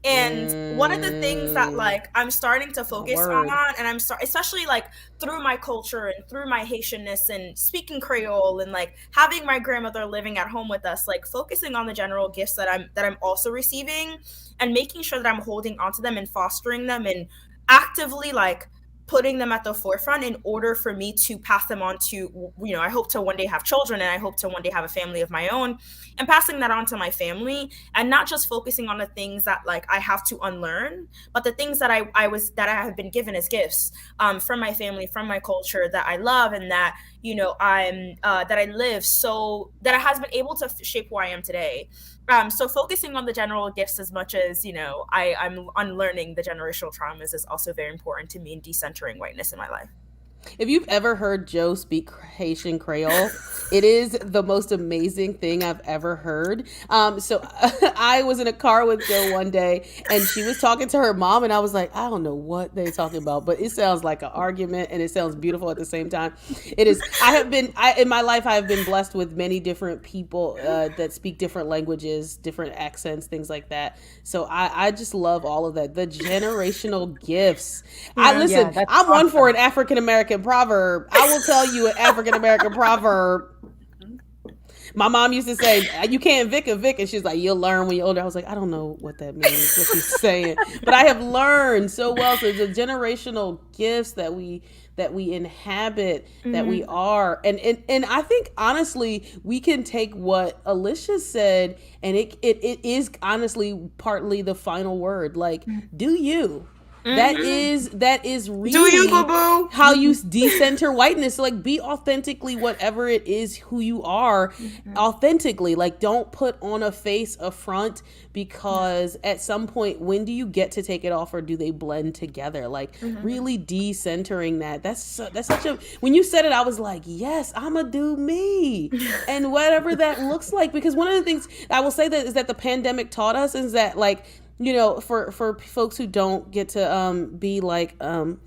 [SPEAKER 3] And one of the things that like I'm starting to focus on, and especially like through my culture and through my Haitianness and speaking Creole and like having my grandmother living at home with us, like focusing on the general gifts that I'm also receiving, and making sure that I'm holding onto them and fostering them and actively like putting them at the forefront in order for me to pass them on to, I hope to one day have children, and I hope to one day have a family of my own, and passing that on to my family, and not just focusing on the things that like I have to unlearn, but the things that I have been given as gifts from my family, from my culture, that I love, and that that I live, so that it has been able to shape who I am today. So focusing on the general gifts as much as, I'm unlearning the generational traumas is also very important to me in decentering whiteness in my life.
[SPEAKER 1] If you've ever heard Joe speak Haitian Creole, it is the most amazing thing I've ever heard. So I was in a car with Joe one day, and she was talking to her mom, and I was like, I don't know what they're talking about, but it sounds like an argument, and it sounds beautiful at the same time. It is. In my life, I have been blessed with many different people that speak different languages, different accents, things like that. So I just love all of that. The generational gifts.
[SPEAKER 2] Yeah,
[SPEAKER 1] I'm one for an African American proverb. I will tell you an African American proverb. My mom used to say, you can't Vic a Vic, and she's like, you'll learn when you're older. I was like, I don't know what that means, what she's saying, but I have learned so well. So the generational gifts that we inhabit, that we are, and I think honestly we can take what Alicia said, and it is honestly partly the final word. Like, do you? That is really
[SPEAKER 3] do you, boo-boo?
[SPEAKER 1] How you decenter whiteness. So, like, be authentically whatever it is who you are, authentically. Like, don't put on a face, a front, because at some point, when do you get to take it off, or do they blend together? Like, really decentering that. That's such a, when you said it, I was like, yes, I'ma do me, and whatever that looks like. Because one of the things I will say that is that the pandemic taught us is that, like, for folks who don't get to be like Mel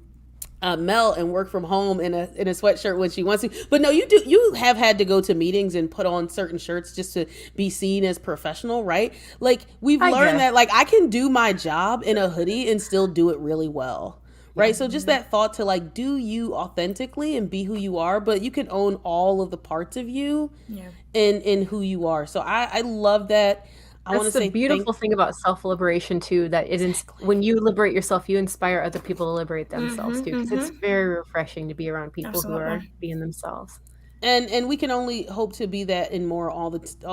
[SPEAKER 1] and work from home in a sweatshirt when she wants to, but no, you have had to go to meetings and put on certain shirts just to be seen as professional, right? Like, we've learned that, like, I can do my job in a hoodie and still do it really well. Right. So just that thought to, like, do you authentically and be who you are, but you can own all of the parts of you in who you are. So I love that.
[SPEAKER 2] That's the beautiful thing about self-liberation too, that when you liberate yourself, you inspire other people to liberate themselves too, because it's very refreshing to be around people who are being themselves.
[SPEAKER 1] And we can only hope to be that and more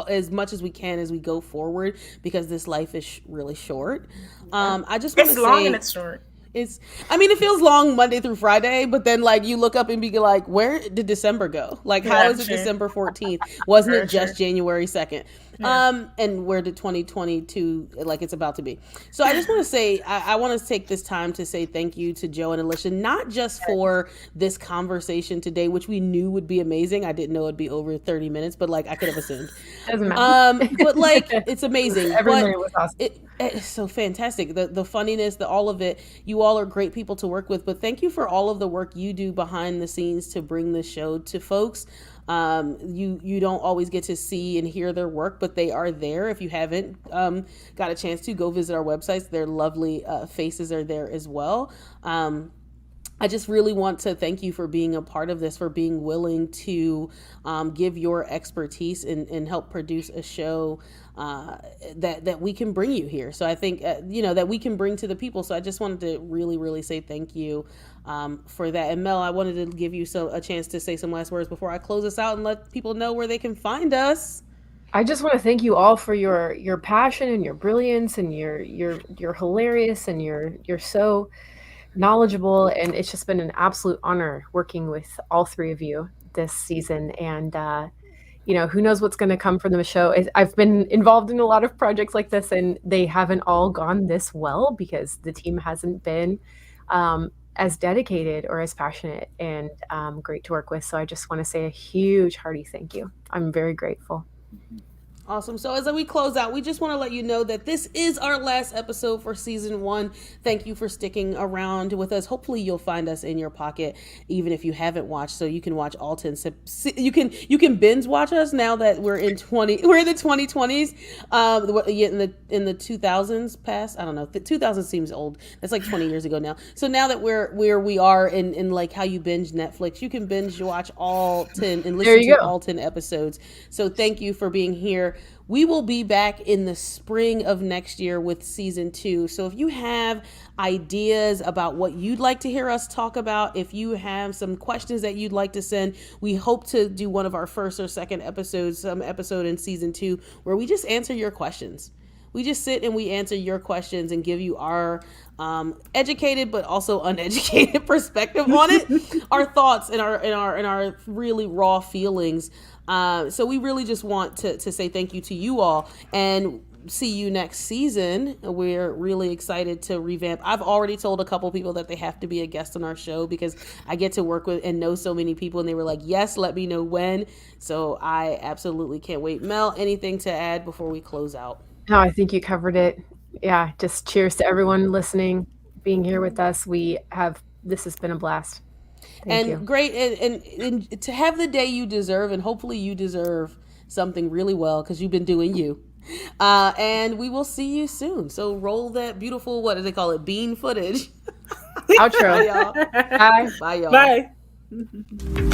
[SPEAKER 1] as much as we can as we go forward, because this life is really short. I just want to say, it's
[SPEAKER 3] long and it's short.
[SPEAKER 1] It feels long Monday through Friday, but then, like, you look up and be like, where did December go? Like, how is it December 14th? Wasn't it just January 2nd? And where did 2022, like it's about to be. So I just want to say, I want to take this time to say thank you to Joe and Alicia, not just for this conversation today, which we knew would be amazing. I didn't know it'd be over 30 minutes, but like I could have assumed.
[SPEAKER 2] Doesn't matter.
[SPEAKER 1] But like, it's amazing.
[SPEAKER 2] Every
[SPEAKER 1] But
[SPEAKER 2] minute was awesome.
[SPEAKER 1] it's so fantastic. The funniness, all of it. You all are great people to work with, but thank you for all of the work you do behind the scenes to bring the show to folks. You don't always get to see and hear their work, but they are there. If you haven't got a chance to, go visit our websites. Their lovely faces are there as well. I just really want to thank you for being a part of this, for being willing to give your expertise and help produce a show that we can bring you here. So I think, that we can bring to the people. So I just wanted to really, really say thank you for that. And Mel, I wanted to give you a chance to say some last words before I close us out and let people know where they can find us.
[SPEAKER 2] I just want to thank you all for your passion and your brilliance, and you're hilarious, and you're so knowledgeable, and it's just been an absolute honor working with all three of you this season. And who knows what's going to come from the show. I've been involved in a lot of projects like this, and they haven't all gone this well because the team hasn't been as dedicated or as passionate and great to work with. So I just want to say a huge hearty thank you. I'm very grateful.
[SPEAKER 1] Awesome. So as we close out, we just want to let you know that this is our last episode for season 1. Thank you for sticking around with us. Hopefully you'll find us in your pocket, even if you haven't watched, so you can watch all 10. You can binge watch us now that we're in the 2020s. In the 2000s past. I don't know. The 2000 seems old. That's like 20 years ago now. So now that we're where we are in like how you binge Netflix, you can binge watch all 10 and listen to all 10 episodes. So thank you for being here. We will be back in the spring of next year with season 2. So if you have ideas about what you'd like to hear us talk about, if you have some questions that you'd like to send, we hope to do one of our first or second episodes, some episode in season 2, where we just answer your questions. We just sit and we answer your questions and give you our educated but also uneducated perspective on it, our thoughts and our really raw feelings. So we really just want to say thank you to you all and see you next season. We're really excited to revamp. I've already told a couple people that they have to be a guest on our show because I get to work with and know so many people, and they were like, yes, let me know when. So I absolutely can't wait. Mel, anything to add before we close out?
[SPEAKER 2] No, I think you covered it. Yeah, just cheers to everyone listening, being here with us. This has been a blast. Thank you.
[SPEAKER 1] Great, and to have the day you deserve, and hopefully you deserve something really well because you've been doing you. And we will see you soon. So roll that beautiful, what do they call it, bean footage.
[SPEAKER 2] Outro.
[SPEAKER 1] Bye, y'all.
[SPEAKER 2] Bye.
[SPEAKER 1] Bye, y'all.
[SPEAKER 4] Bye.